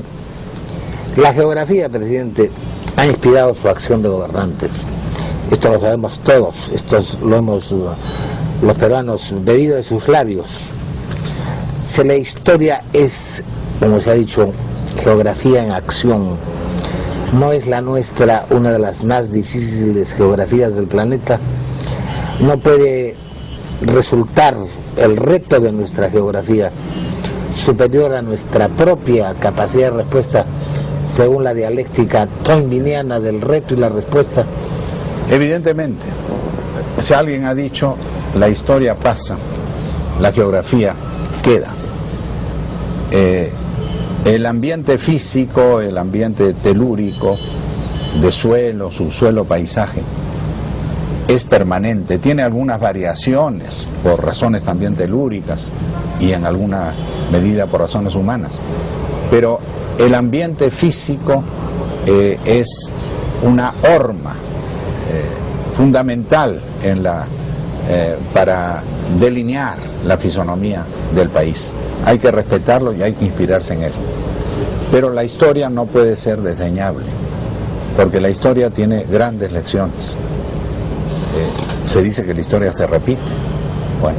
Speaker 1: la geografía, presidente, ha inspirado su acción de gobernante. Esto lo sabemos todos, lo hemos los peruanos bebido de sus labios. Si la historia es, como se ha dicho, geografía en acción, ¿no es la nuestra una de las más difíciles geografías del planeta? ¿No puede resultar el reto de nuestra geografía superior a nuestra propia capacidad de respuesta según la dialéctica toynbiniana del reto y la respuesta?
Speaker 2: Evidentemente, si alguien ha dicho, la historia pasa, la geografía queda. El ambiente físico, el ambiente telúrico, de suelo, subsuelo, paisaje, es permanente, tiene algunas variaciones por razones también telúricas y en alguna medida por razones humanas, pero el ambiente físico es una horma fundamental en para delinear la fisonomía del país. Hay que respetarlo y hay que inspirarse en él. Pero la historia no puede ser desdeñable, porque la historia tiene grandes lecciones. Se dice que la historia se repite. Bueno,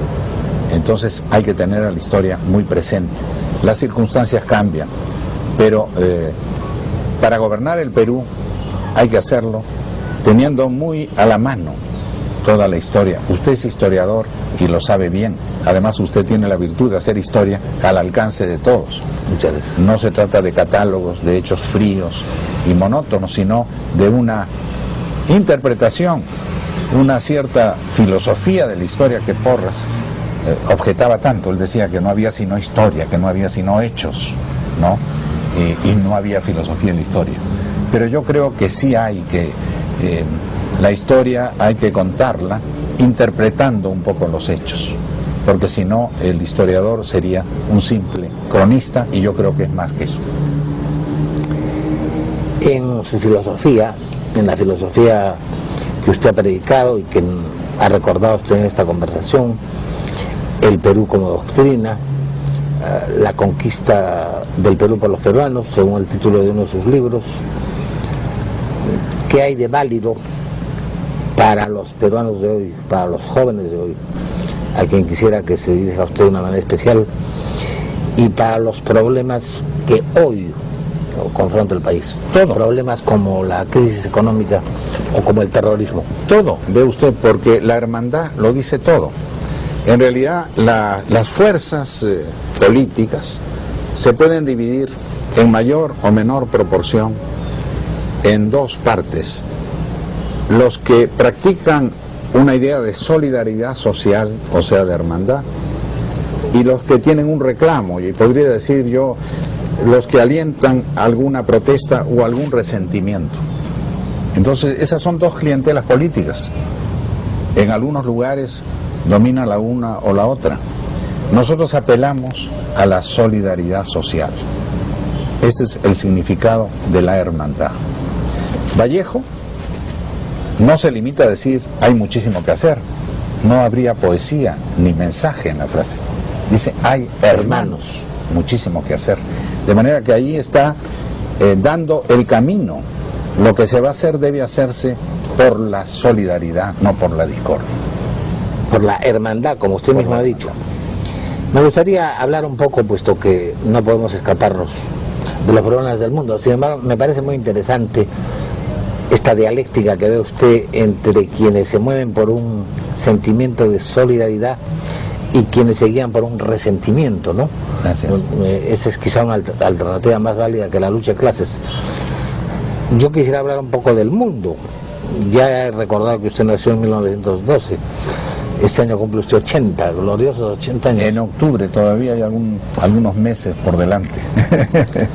Speaker 2: entonces hay que tener a la historia muy presente. Las circunstancias cambian, pero para gobernar el Perú hay que hacerlo teniendo muy a la mano toda la historia. Usted es historiador y lo sabe bien. Además, usted tiene la virtud de hacer historia al alcance de todos.
Speaker 1: Muchas gracias.
Speaker 2: No se trata de catálogos, de hechos fríos y monótonos, sino de una interpretación, una cierta filosofía de la historia que Porras objetaba tanto. Él decía que no había sino historia, que no había sino hechos, ¿no? Y no había filosofía en la historia. Pero yo creo que sí hay que... la historia hay que contarla interpretando un poco los hechos, porque si no el historiador sería un simple cronista, y yo creo que es más que eso.
Speaker 1: En su filosofía, en la filosofía que usted ha predicado y que ha recordado usted en esta conversación, el Perú como doctrina, la conquista del Perú por los peruanos, según el título de uno de sus libros, ¿qué hay de válido para los peruanos de hoy, para los jóvenes de hoy, a quien quisiera que se dirija a usted de una manera especial, y para los problemas que hoy confronta el país?
Speaker 2: Todo.
Speaker 1: Problemas como la crisis económica o como el terrorismo.
Speaker 2: Todo, ve usted, porque la hermandad lo dice todo. En realidad, las fuerzas políticas se pueden dividir en mayor o menor proporción en dos partes: los que practican una idea de solidaridad social, o sea, de hermandad, y los que tienen un reclamo, y podría decir yo, los que alientan alguna protesta o algún resentimiento. Entonces, esas son dos clientelas políticas. En algunos lugares domina la una o la otra. Nosotros apelamos a la solidaridad social. Ese es el significado de la hermandad. Vallejo no se limita a decir hay muchísimo que hacer. No habría poesía ni mensaje en la frase. Dice hay hermanos, muchísimo que hacer. De manera que ahí está dando el camino. Lo que se va a hacer debe hacerse por la solidaridad, no por la discordia.
Speaker 1: Por la hermandad, como usted mismo ha dicho. Me gustaría hablar un poco, puesto que no podemos escaparnos de los problemas del mundo. Sin embargo, me parece muy interesante esta dialéctica que ve usted entre quienes se mueven por un sentimiento de solidaridad y quienes se guían por un resentimiento, ¿no?
Speaker 2: Gracias.
Speaker 1: Esa es quizá una alternativa más válida que la lucha de clases. Yo quisiera hablar un poco del mundo. Ya he recordado que usted nació en 1912. Este año cumple usted 80, gloriosos 80 años.
Speaker 2: En octubre todavía hay algunos meses por delante.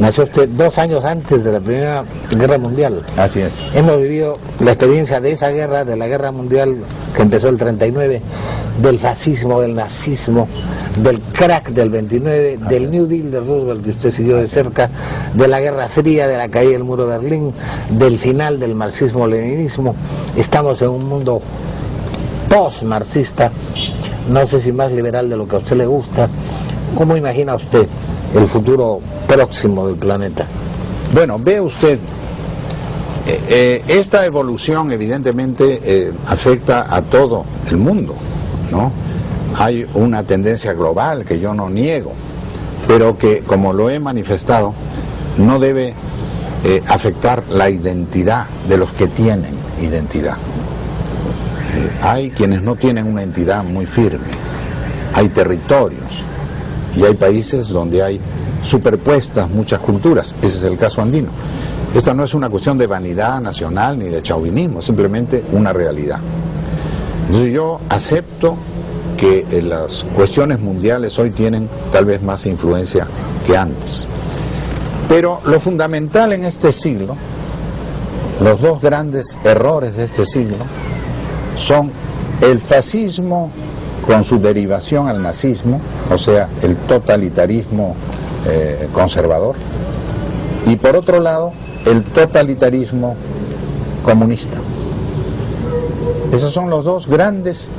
Speaker 1: Nació usted 2 años antes de la Primera Guerra Mundial.
Speaker 2: Así es.
Speaker 1: Hemos vivido la experiencia de esa guerra, de la Guerra Mundial que empezó el 39, del fascismo, del nazismo, del crack del 29, del New Deal de Roosevelt que usted siguió de cerca, de la Guerra Fría, de la caída del muro de Berlín, del final del marxismo-leninismo. Estamos en un mundo post-marxista, no sé si más liberal de lo que a usted le gusta. ¿Cómo imagina usted el futuro próximo del planeta?
Speaker 2: Bueno, ve usted, esta evolución evidentemente afecta a todo el mundo, ¿no? Hay una tendencia global que yo no niego, pero que, como lo he manifestado, no debe afectar la identidad de los que tienen identidad. Hay quienes no tienen una entidad muy firme, hay territorios y hay países donde hay superpuestas muchas culturas, ese es el caso andino. Esta no es una cuestión de vanidad nacional ni de chauvinismo, simplemente una realidad. Entonces yo acepto que las cuestiones mundiales hoy tienen tal vez más influencia que antes. Pero lo fundamental en este siglo, los dos grandes errores de este siglo, son el fascismo con su derivación al nazismo, o sea, el totalitarismo conservador, y por otro lado, el totalitarismo comunista. Esas son las dos grandes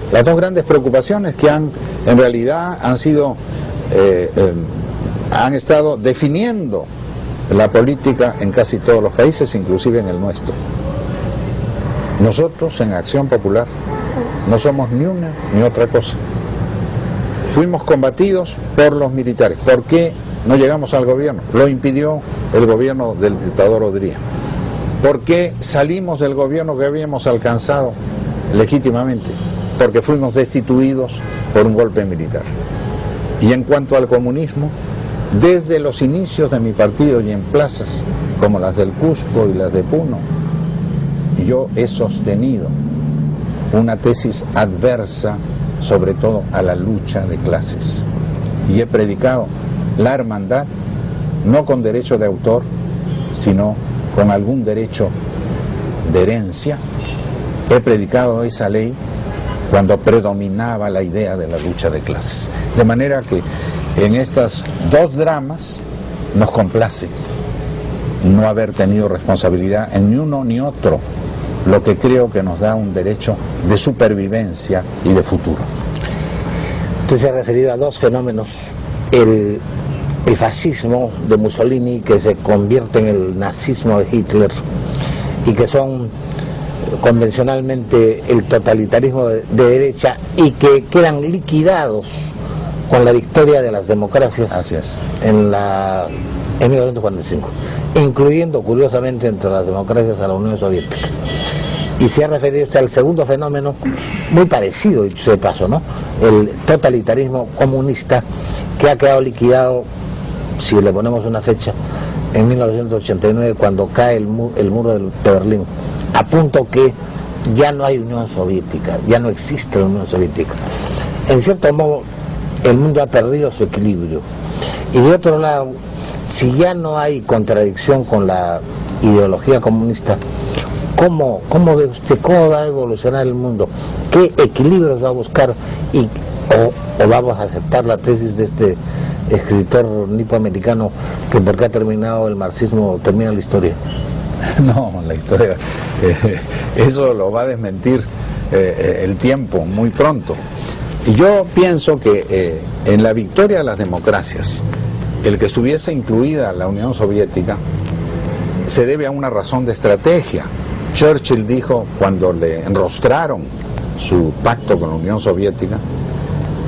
Speaker 2: preocupaciones que en realidad han estado definiendo la política en casi todos los países, inclusive en el nuestro. Nosotros en Acción Popular no somos ni una ni otra cosa. Fuimos combatidos por los militares. ¿Por qué no llegamos al gobierno? Lo impidió el gobierno del dictador Odría. ¿Por qué salimos del gobierno que habíamos alcanzado legítimamente? Porque fuimos destituidos por un golpe militar. Y en cuanto al comunismo, desde los inicios de mi partido y en plazas como las del Cusco y las de Puno, yo he sostenido una tesis adversa, sobre todo a la lucha de clases. Y he predicado la hermandad, no con derecho de autor, sino con algún derecho de herencia. He predicado esa ley cuando predominaba la idea de la lucha de clases. De manera que en estas dos dramas nos complace no haber tenido responsabilidad en ni uno ni otro, lo que creo que nos da un derecho de supervivencia y de futuro.
Speaker 1: Usted se ha referido a dos fenómenos, el fascismo de Mussolini, que se convierte en el nazismo de Hitler, y que son convencionalmente el totalitarismo de derecha, y que quedan liquidados con la victoria de las democracias.
Speaker 2: Así es.
Speaker 1: en 1945, incluyendo curiosamente entre las democracias a la Unión Soviética. Y se ha referido usted al segundo fenómeno, muy parecido, dicho de paso, ¿no? El totalitarismo comunista, que ha quedado liquidado, si le ponemos una fecha, en 1989, cuando cae el muro de Berlín, a punto que ya no hay Unión Soviética, ya no existe la Unión Soviética. En cierto modo, el mundo ha perdido su equilibrio. Y de otro lado, si ya no hay contradicción con la ideología comunista, ¿cómo ve usted, cómo va a evolucionar el mundo? ¿Qué equilibrios va a buscar? ¿O vamos a aceptar la tesis de este escritor nipoamericano que porque ha terminado el marxismo termina la historia?
Speaker 2: No, la historia, eso lo va a desmentir el tiempo muy pronto. Y yo pienso que en la victoria de las democracias, el que estuviese incluida la Unión Soviética se debe a una razón de estrategia. Churchill dijo, cuando le enrostraron su pacto con la Unión Soviética,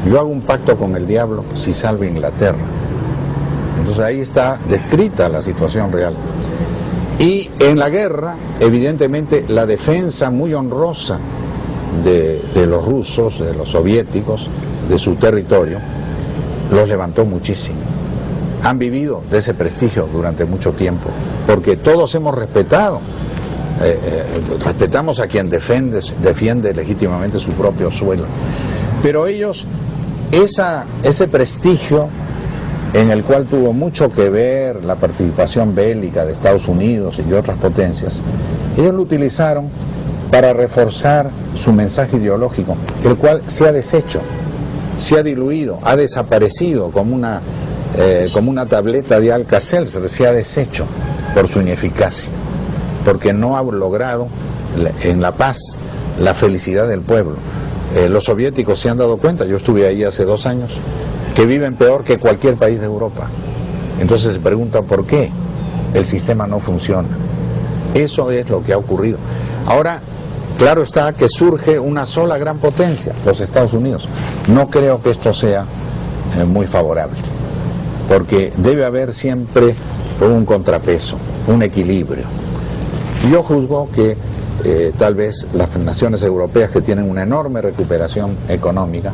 Speaker 2: yo hago un pacto con el diablo si salvo Inglaterra. Entonces ahí está descrita la situación real. Y en la guerra, evidentemente, la defensa muy honrosa de los rusos, de los soviéticos, de su territorio, los levantó muchísimo. Han vivido de ese prestigio durante mucho tiempo, porque todos hemos respetado. Respetamos a quien defiende legítimamente su propio suelo, pero ellos, ese prestigio en el cual tuvo mucho que ver la participación bélica de Estados Unidos y de otras potencias, ellos lo utilizaron para reforzar su mensaje ideológico, el cual se ha deshecho, se ha diluido, ha desaparecido como una tableta de Alka-Seltzer, se ha deshecho por su ineficacia, porque no ha logrado en la paz la felicidad del pueblo. Los soviéticos se han dado cuenta, yo estuve ahí hace 2 años, que viven peor que cualquier país de Europa. Entonces se preguntan por qué el sistema no funciona. Eso es lo que ha ocurrido. Ahora, claro está que surge una sola gran potencia, los Estados Unidos. No creo que esto sea muy favorable.
Speaker 3: porque debe haber siempre un contrapeso, un equilibrio. Y yo juzgo que tal vez las naciones europeas, que tienen una enorme recuperación económica,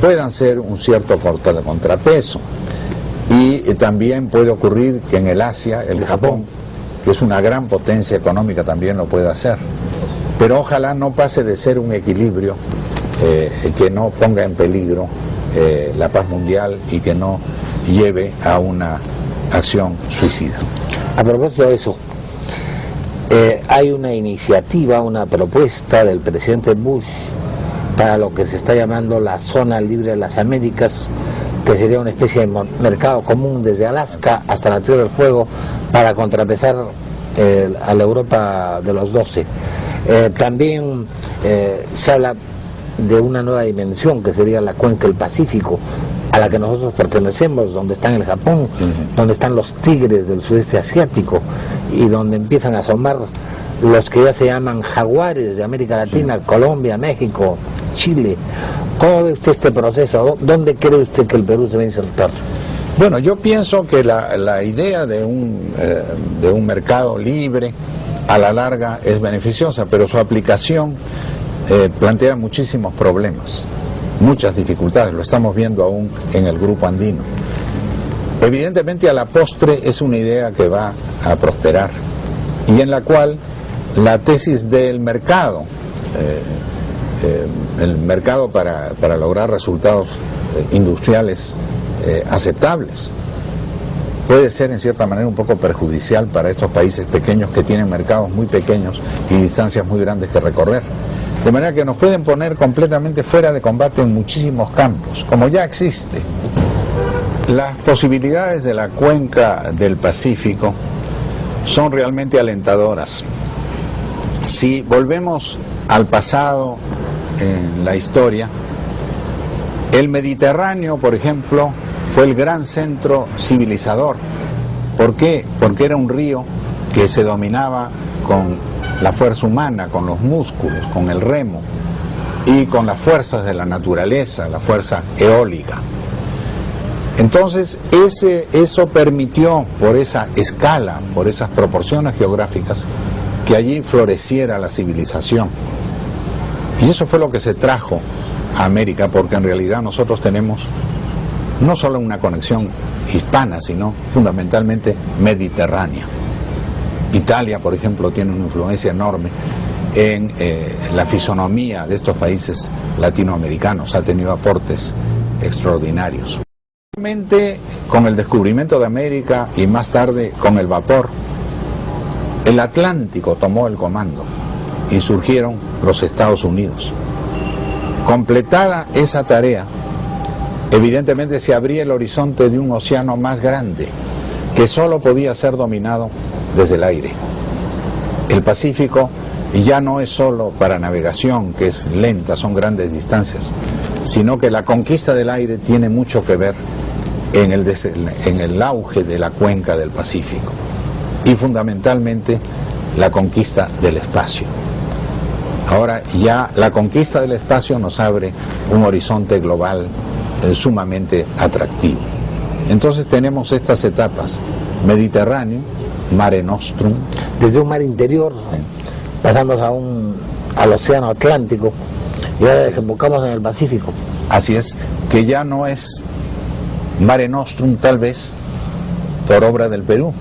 Speaker 3: puedan ser un cierto contrapeso. Y también puede ocurrir que en el Asia, el Japón, que es una gran potencia económica, también lo pueda hacer. Pero ojalá no pase de ser un equilibrio que no ponga en peligro la paz mundial y que no lleve a una acción suicida.
Speaker 1: A propósito de eso, hay una iniciativa, una propuesta del presidente Bush para lo que se está llamando la Zona Libre de las Américas, que sería una especie de mercado común desde Alaska hasta la Tierra del Fuego para contrapesar a la Europa de los 12. También se habla de una nueva dimensión que sería la cuenca del Pacífico, a la que nosotros pertenecemos, donde están el Japón, donde están los tigres del sudeste asiático y donde empiezan a asomar los que ya se llaman jaguares de América Latina, Colombia, México, Chile. ¿Cómo ve usted este proceso? ¿Dónde cree usted que el Perú se va a insertar?
Speaker 3: Bueno, yo pienso que la idea de un mercado libre a la larga es beneficiosa, pero su aplicación plantea muchísimos problemas, muchas dificultades, lo estamos viendo aún en el grupo andino. Evidentemente a la postre es una idea que va a prosperar y en la cual la tesis del mercado, el mercado para lograr resultados industriales aceptables, puede ser en cierta manera un poco perjudicial para estos países pequeños que tienen mercados muy pequeños y distancias muy grandes que recorrer. De manera que nos pueden poner completamente fuera de combate en muchísimos campos, como ya existe. Las posibilidades de la cuenca del Pacífico son realmente alentadoras. Si volvemos al pasado en la historia, el Mediterráneo, por ejemplo, fue el gran centro civilizador. ¿Por qué? Porque era un río que se dominaba con la fuerza humana, con los músculos, con el remo y con las fuerzas de la naturaleza, la fuerza eólica. Entonces eso permitió, por esa escala, por esas proporciones geográficas, que allí floreciera la civilización. Y eso fue lo que se trajo a América, porque en realidad nosotros tenemos no solo una conexión hispana, sino fundamentalmente mediterránea. Italia, por ejemplo, tiene una influencia enorme en la fisonomía de estos países latinoamericanos, ha tenido aportes extraordinarios. Realmente, con el descubrimiento de América y más tarde con el vapor, el Atlántico tomó el comando y surgieron los Estados Unidos. Completada esa tarea, evidentemente se abría el horizonte de un océano más grande que solo podía ser dominado desde el aire. El Pacífico ya no es solo para navegación, que es lenta, son grandes distancias, sino que la conquista del aire tiene mucho que ver en el auge de la cuenca del Pacífico y fundamentalmente la conquista del espacio. Ahora ya la conquista del espacio nos abre un horizonte global sumamente atractivo. Entonces tenemos estas etapas: Mediterráneo, Mare Nostrum.
Speaker 1: Desde un mar interior, sí, pasamos al océano Atlántico y ahora desembocamos en el Pacífico.
Speaker 3: Así es, que ya no es Mare Nostrum tal vez por obra del Perú,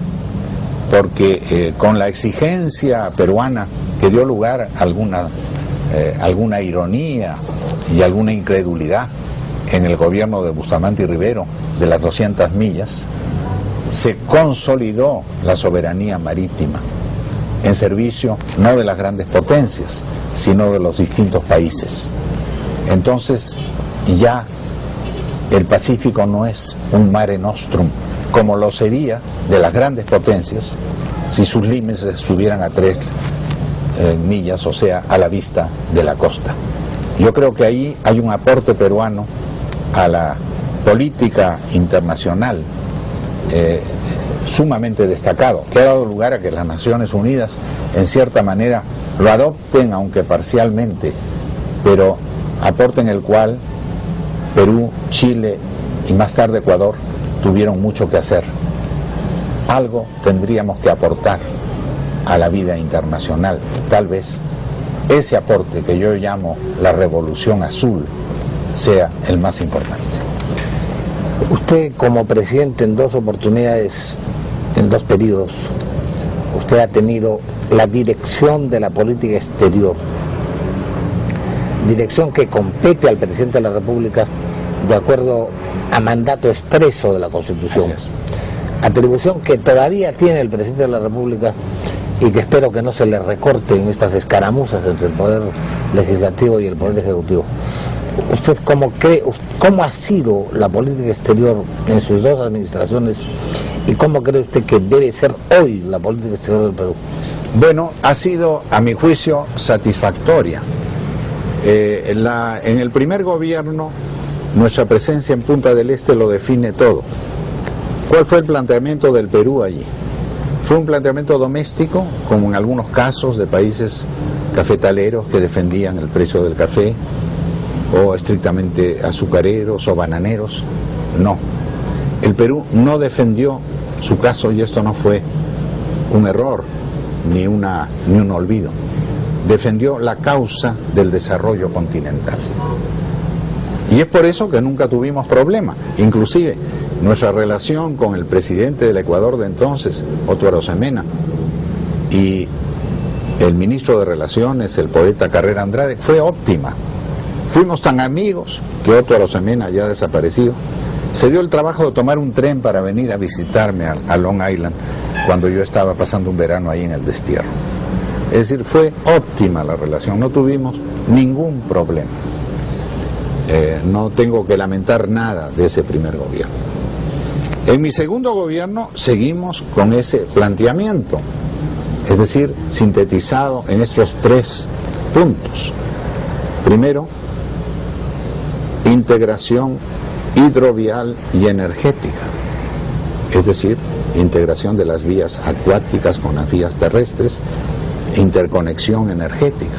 Speaker 3: porque con la exigencia peruana que dio lugar a alguna ironía y alguna incredulidad en el gobierno de Bustamante y Rivero de las 200 millas, se consolidó la soberanía marítima en servicio no de las grandes potencias, sino de los distintos países. Entonces ya el Pacífico no es un Mare Nostrum, como lo sería de las grandes potencias si sus límites estuvieran a 3 millas, o sea, a la vista de la costa. Yo creo que ahí hay un aporte peruano a la política internacional sumamente destacado, que ha dado lugar a que las Naciones Unidas en cierta manera lo adopten, aunque parcialmente, pero aporte en el cual Perú, Chile y más tarde Ecuador tuvieron mucho que hacer. Algo tendríamos que aportar a la vida internacional. Tal vez ese aporte que yo llamo la revolución azul sea el más importante.
Speaker 1: Usted como presidente en 2 oportunidades, en 2 periodos, usted ha tenido la dirección de la política exterior, dirección que compete al presidente de la República de acuerdo a mandato expreso de la Constitución. Atribución que todavía tiene el presidente de la República y que espero que no se le recorte en estas escaramuzas entre el Poder Legislativo y el Poder Ejecutivo. ¿Usted cómo cree, cómo ha sido la política exterior en sus 2 administraciones y cómo cree usted que debe ser hoy la política exterior del Perú?
Speaker 3: Bueno, ha sido, a mi juicio, satisfactoria. En el primer gobierno, nuestra presencia en Punta del Este lo define todo. ¿Cuál fue el planteamiento del Perú allí? Fue un planteamiento doméstico, como en algunos casos de países cafetaleros que defendían el precio del café, o estrictamente azucareros o bananeros. No. El Perú no defendió su caso, y esto no fue un error ni un olvido. Defendió la causa del desarrollo continental. Y es por eso que nunca tuvimos problema. Inclusive nuestra relación con el presidente del Ecuador de entonces, Otto Arosemena, y el ministro de Relaciones, el poeta Carrera Andrade, fue óptima. Fuimos tan amigos que Otto Arosemena, ya desaparecido, se dio el trabajo de tomar un tren para venir a visitarme a Long Island cuando yo estaba pasando un verano ahí en el destierro. Es decir, fue óptima la relación, no tuvimos ningún problema. No tengo que lamentar nada de ese primer gobierno. En mi segundo gobierno seguimos con ese planteamiento, es decir, sintetizado en estos 3 puntos. Primero, integración hidrovial y energética, es decir, integración de las vías acuáticas con las vías terrestres, interconexión energética.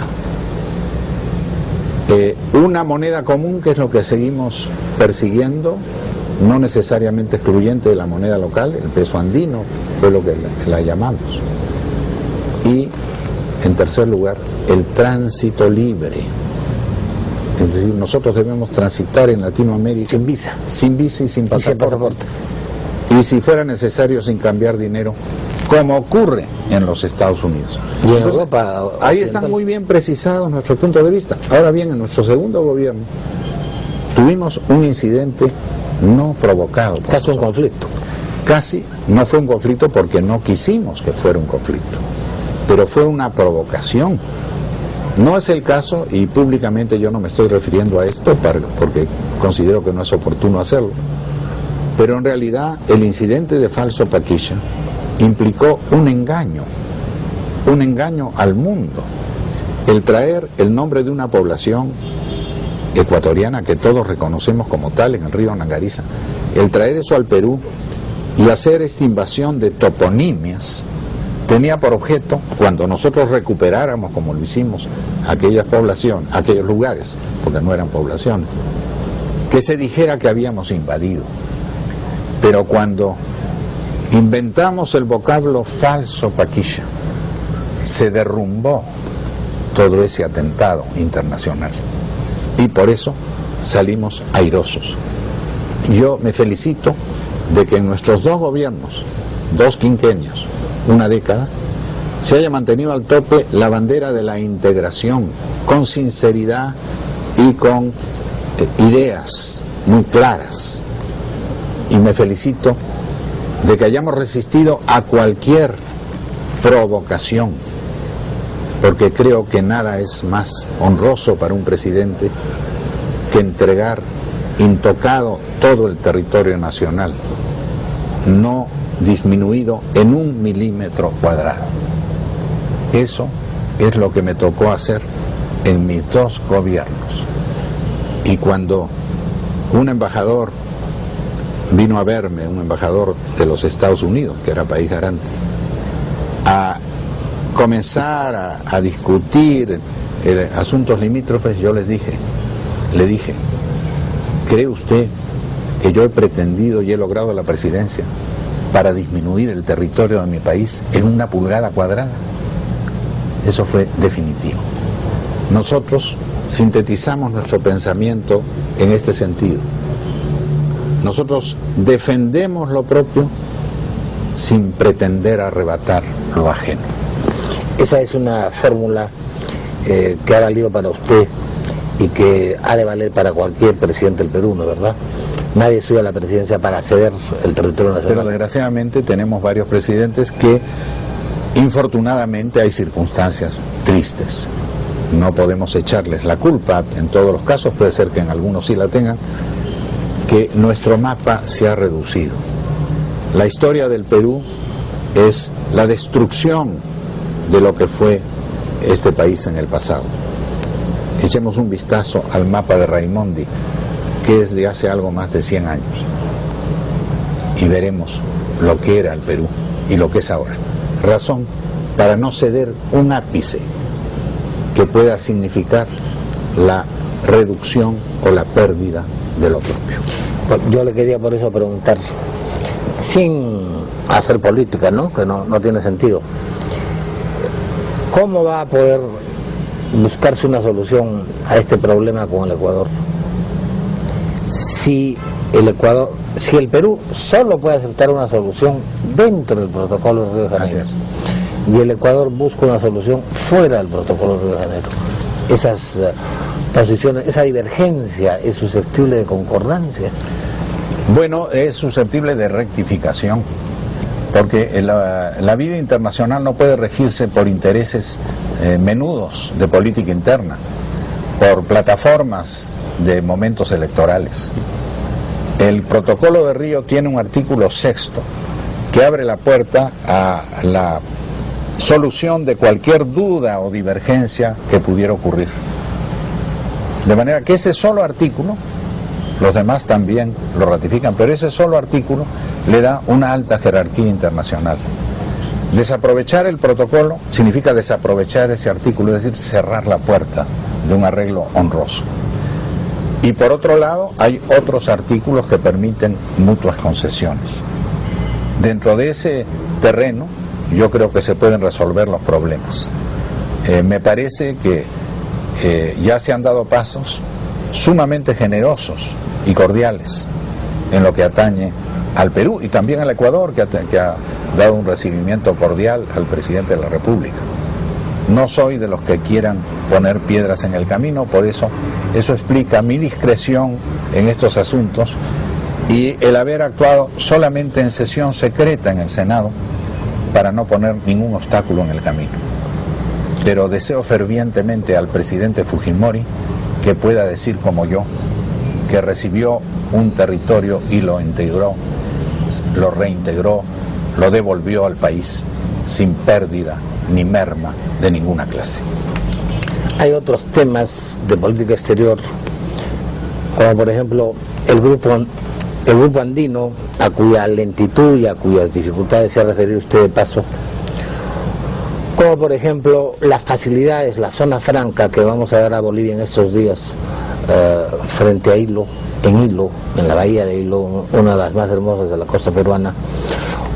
Speaker 3: Una moneda común, que es lo que seguimos persiguiendo, no necesariamente excluyente de la moneda local, el peso andino fue lo que la llamamos. Y, en tercer lugar, el tránsito libre. Es decir, nosotros debemos transitar en Latinoamérica
Speaker 1: sin visa
Speaker 3: y sin pasaporte. Y si fuera necesario, sin cambiar dinero, como ocurre en los Estados Unidos.
Speaker 1: Y en Europa occidental.
Speaker 3: Ahí están muy bien precisados nuestros puntos de vista. Ahora bien, en nuestro segundo gobierno tuvimos un incidente no provocado.
Speaker 1: Casi un conflicto.
Speaker 3: Casi no fue un conflicto porque no quisimos que fuera un conflicto, pero fue una provocación. No es el caso, y públicamente yo no me estoy refiriendo a esto porque considero que no es oportuno hacerlo, pero en realidad el incidente de Falso Paquilla implicó un engaño al mundo. El traer el nombre de una población ecuatoriana que todos reconocemos como tal en el río Nangariza, el traer eso al Perú y hacer esta invasión de toponimias, tenía por objeto, cuando nosotros recuperáramos, como lo hicimos, aquellas poblaciones, aquellos lugares, porque no eran poblaciones, que se dijera que habíamos invadido. Pero cuando inventamos el vocablo Falso Paquilla, se derrumbó todo ese atentado internacional. Y por eso salimos airosos. Yo me felicito de que en nuestros 2 gobiernos, 2 quinquenios, una década, se haya mantenido al tope la bandera de la integración, con sinceridad y con ideas muy claras. Y me felicito de que hayamos resistido a cualquier provocación, porque creo que nada es más honroso para un presidente que entregar intocado todo el territorio nacional, no disminuido en 1 milímetro cuadrado. Eso es lo que me tocó hacer en mis 2 gobiernos. Y cuando un embajador vino a verme, un embajador de los Estados Unidos, que era país garante, a comenzar a discutir asuntos limítrofes, yo le dije, ¿cree usted que yo he pretendido y he logrado la presidencia para disminuir el territorio de mi país en 1 pulgada cuadrada. Eso fue definitivo. Nosotros sintetizamos nuestro pensamiento en este sentido. Nosotros defendemos lo propio sin pretender arrebatar lo ajeno.
Speaker 1: Esa es una fórmula que ha valido para usted y que ha de valer para cualquier presidente del Perú, ¿no es verdad? Nadie sube a la presidencia para ceder el territorio nacional.
Speaker 3: Pero desgraciadamente tenemos varios presidentes que, infortunadamente, hay circunstancias tristes. No podemos echarles la culpa en todos los casos, puede ser que en algunos sí la tengan, que nuestro mapa se ha reducido. La historia del Perú es la destrucción de lo que fue este país en el pasado. Echemos un vistazo al mapa de Raimondi, que es de hace algo más de 100 años, y veremos lo que era el Perú y lo que es ahora. Razón para no ceder un ápice que pueda significar la reducción o la pérdida de lo propio.
Speaker 1: Yo le quería por eso preguntar, sin hacer política, ¿no?, que no tiene sentido, ¿cómo va a poder buscarse una solución a este problema con el Ecuador? Si el Perú solo puede aceptar una solución dentro del protocolo de Río de Janeiro y el Ecuador busca una solución fuera del protocolo de Río de Janeiro, esas posiciones, esa divergencia es susceptible de concordancia.
Speaker 3: Bueno, es susceptible de rectificación, porque la vida internacional no puede regirse por intereses menudos de política interna, por plataformas de momentos electorales. El protocolo de Río tiene un artículo 6º que abre la puerta a la solución de cualquier duda o divergencia que pudiera ocurrir. De manera que ese solo artículo, los demás también lo ratifican, pero ese solo artículo le da una alta jerarquía internacional. Desaprovechar el protocolo significa desaprovechar ese artículo, es decir, cerrar la puerta de un arreglo honroso. Y por otro lado, hay otros artículos que permiten mutuas concesiones. Dentro de ese terreno, yo creo que se pueden resolver los problemas. Me parece que ya se han dado pasos sumamente generosos y cordiales en lo que atañe al Perú y también al Ecuador, que ha dado un recibimiento cordial al presidente de la República. No soy de los que quieran poner piedras en el camino, por eso explica mi discreción en estos asuntos y el haber actuado solamente en sesión secreta en el Senado para no poner ningún obstáculo en el camino. Pero deseo fervientemente al presidente Fujimori que pueda decir como yo, que recibió un territorio y lo integró, lo reintegró, lo devolvió al país sin pérdida ni merma de ninguna clase.
Speaker 1: Hay otros temas de política exterior, como por ejemplo el grupo andino, a cuya lentitud y a cuyas dificultades se ha referido usted de paso, como por ejemplo las facilidades, la zona franca que vamos a dar a Bolivia en estos días frente a Hilo, en la bahía de Hilo, una de las más hermosas de la costa peruana,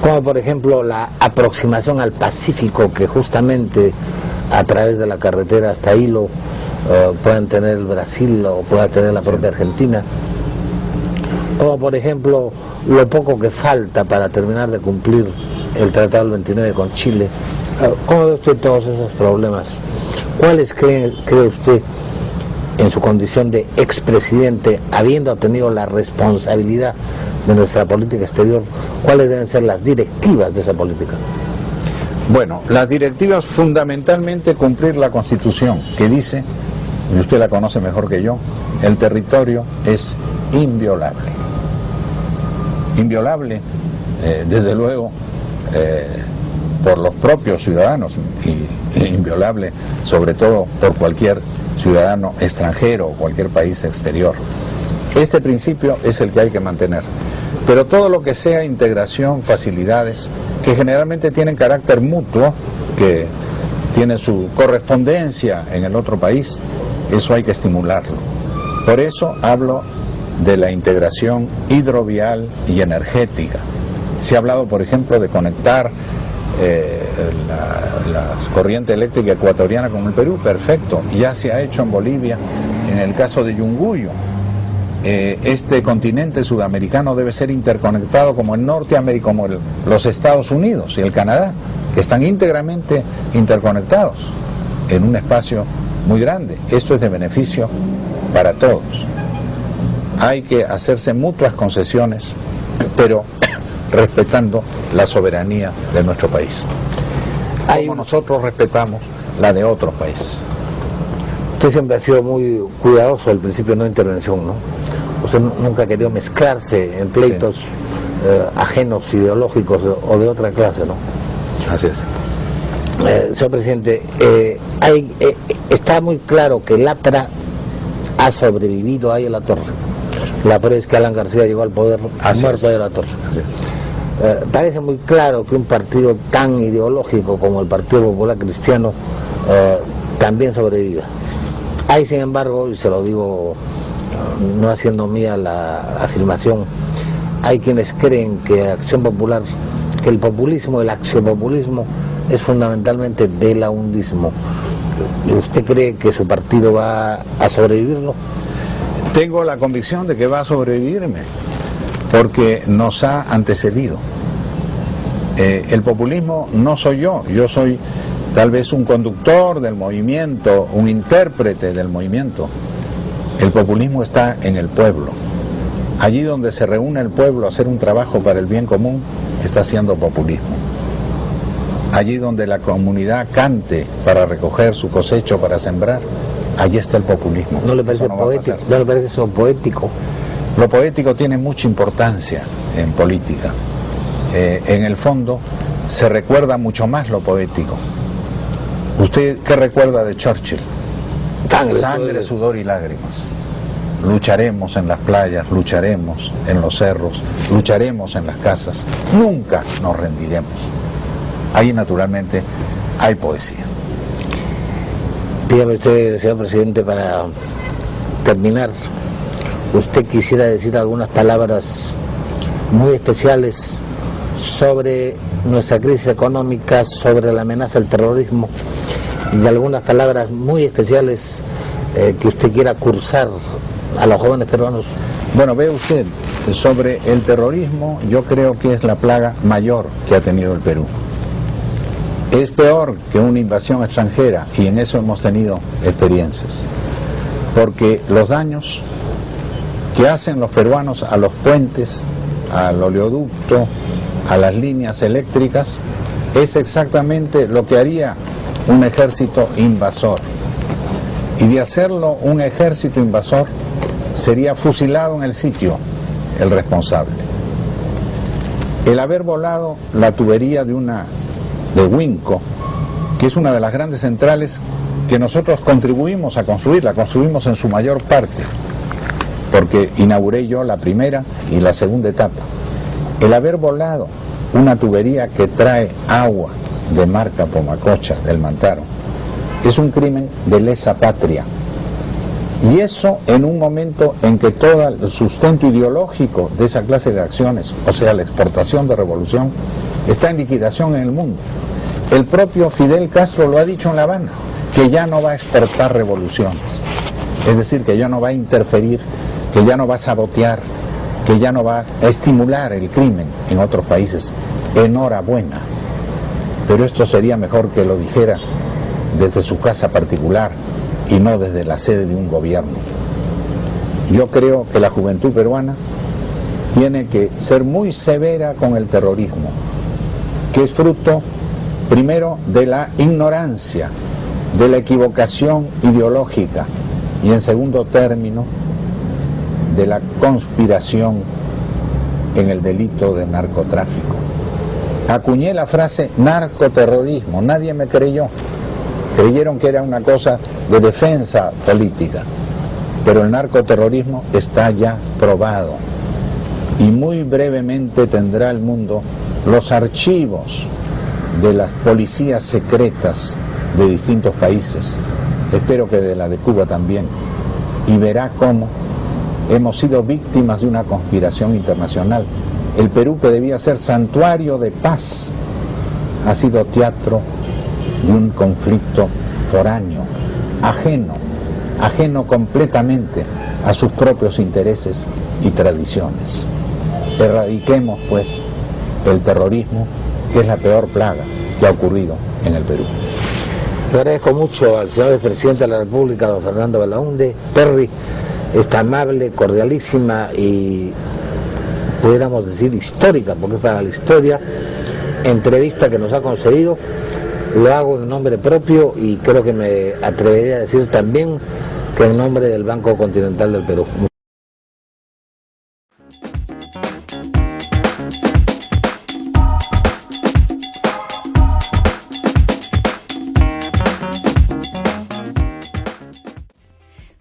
Speaker 1: como por ejemplo la aproximación al Pacífico que justamente a través de la carretera hasta Hilo pueden tener el Brasil o pueda tener la propia Argentina, como por ejemplo lo poco que falta para terminar de cumplir el Tratado del 29 con Chile. ¿Cómo ve usted todos esos problemas? ¿Cuáles cree usted, en su condición de expresidente, habiendo tenido la responsabilidad de nuestra política exterior, cuáles deben ser las directivas de esa política?
Speaker 3: Bueno, las directivas fundamentalmente cumplir la Constitución, que dice, y usted la conoce mejor que yo, el territorio es inviolable. Inviolable, desde luego, por los propios ciudadanos y inviolable sobre todo por cualquier ciudadano extranjero o cualquier país exterior. Este principio es el que hay que mantener. Pero todo lo que sea integración, facilidades, que generalmente tienen carácter mutuo, que tiene su correspondencia en el otro país, eso hay que estimularlo. Por eso hablo de la integración hidrovial y energética. Se ha hablado, por ejemplo, de conectar la corriente eléctrica ecuatoriana con el Perú. Perfecto, ya se ha hecho en Bolivia, en el caso de Yunguyo. Este continente sudamericano debe ser interconectado como el Norteamérica, como los Estados Unidos y el Canadá, que están íntegramente interconectados en un espacio muy grande. Esto es de beneficio para todos. Hay que hacerse mutuas concesiones, pero respetando la soberanía de nuestro país, como nosotros respetamos la de otros países.
Speaker 1: Usted siempre ha sido muy cuidadoso del principio de no intervención, ¿no? Usted nunca ha querido mezclarse en pleitos sí. Ajenos, ideológicos o de otra clase, ¿no?
Speaker 3: Así es.
Speaker 1: Señor presidente, está muy claro que Lapra ha sobrevivido ahí en la torre. La prueba es que Alan García llegó al poder muerto ahí en la torre. Parece muy claro que un partido tan ideológico como el Partido Popular Cristiano también sobrevive. Hay, sin embargo, y se lo digo no haciendo mía la afirmación, hay quienes creen que Acción Popular, que el populismo, el axiopopulismo, es fundamentalmente velaundismo. ¿Usted cree que su partido va a sobrevivirlo?
Speaker 3: Tengo la convicción de que va a sobrevivirme, porque nos ha antecedido. El populismo no soy yo soy tal vez un conductor del movimiento, un intérprete del movimiento. El populismo está en el pueblo. Allí donde se reúne el pueblo a hacer un trabajo para el bien común, está haciendo populismo. Allí donde la comunidad cante para recoger su cosecho, para sembrar, allí está el populismo.
Speaker 1: ¿No le parece poético? ¿No le parece eso poético?
Speaker 3: Lo poético tiene mucha importancia en política. En el fondo se recuerda mucho más lo poético. ¿Usted qué recuerda de Churchill? Sangre, sudor y lágrimas. Lucharemos en las playas, lucharemos en los cerros, lucharemos en las casas. Nunca nos rendiremos. Ahí naturalmente hay poesía.
Speaker 1: Dígame usted, señor presidente, para terminar, ¿usted quisiera decir algunas palabras muy especiales sobre nuestra crisis económica, sobre la amenaza del terrorismo, y algunas palabras muy especiales que usted quiera cursar a los jóvenes peruanos?
Speaker 3: Bueno, ve usted, sobre el terrorismo, yo creo que es la plaga mayor que ha tenido el Perú. Es peor que una invasión extranjera, y en eso hemos tenido experiencias, porque los daños que hacen los peruanos a los puentes, al oleoducto, a las líneas eléctricas, es exactamente lo que haría un ejército invasor. Y de hacerlo un ejército invasor, sería fusilado en el sitio el responsable. El haber volado la tubería de Winco, que es una de las grandes centrales que nosotros contribuimos a construir, la construimos en su mayor parte, porque inauguré yo la primera y la segunda etapa. El haber volado una tubería que trae agua de marca Pomacocha, del Mantaro, es un crimen de lesa patria. Y eso en un momento en que todo el sustento ideológico de esa clase de acciones, o sea, la exportación de revolución, está en liquidación en el mundo. El propio Fidel Castro lo ha dicho en La Habana, que ya no va a exportar revoluciones. Es decir, que ya no va a interferir, que ya no va a sabotear, que ya no va a estimular el crimen en otros países. Enhorabuena. Pero esto sería mejor que lo dijera desde su casa particular y no desde la sede de un gobierno. Yo creo que la juventud peruana tiene que ser muy severa con el terrorismo, que es fruto, primero, de la ignorancia, de la equivocación ideológica, y en segundo término, de la conspiración en el delito de narcotráfico. Acuñé la frase narcoterrorismo, nadie me creyó. Creyeron que era una cosa de defensa política, pero el narcoterrorismo está ya probado, y muy brevemente tendrá el mundo los archivos de las policías secretas de distintos países, espero que de la de Cuba también, y verá cómo hemos sido víctimas de una conspiración internacional. El Perú, que debía ser santuario de paz, ha sido teatro de un conflicto foráneo, ajeno completamente a sus propios intereses y tradiciones. Erradiquemos, pues, el terrorismo, que es la peor plaga que ha ocurrido en el Perú.
Speaker 1: Le agradezco mucho al señor presidente de la República, don Fernando Belaúnde Terry, esta amable, cordialísima y, pudiéramos decir, histórica, porque es para la historia, entrevista que nos ha concedido. Lo hago en nombre propio y creo que me atrevería a decir también que en nombre del Banco Continental del Perú.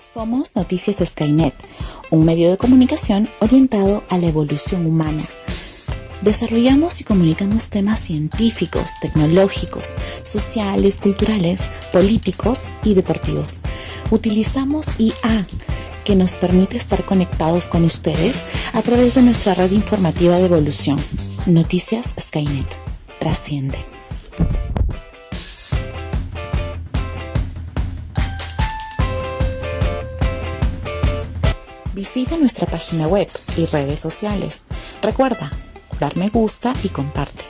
Speaker 4: Somos Noticias Skynet, un medio de comunicación orientado a la evolución humana. Desarrollamos y comunicamos temas científicos, tecnológicos, sociales, culturales, políticos y deportivos. Utilizamos IA, que nos permite estar conectados con ustedes a través de nuestra red informativa de evolución. Noticias Skynet. Trasciende. Visita nuestra página web y redes sociales. Recuerda, dar me gusta y comparte.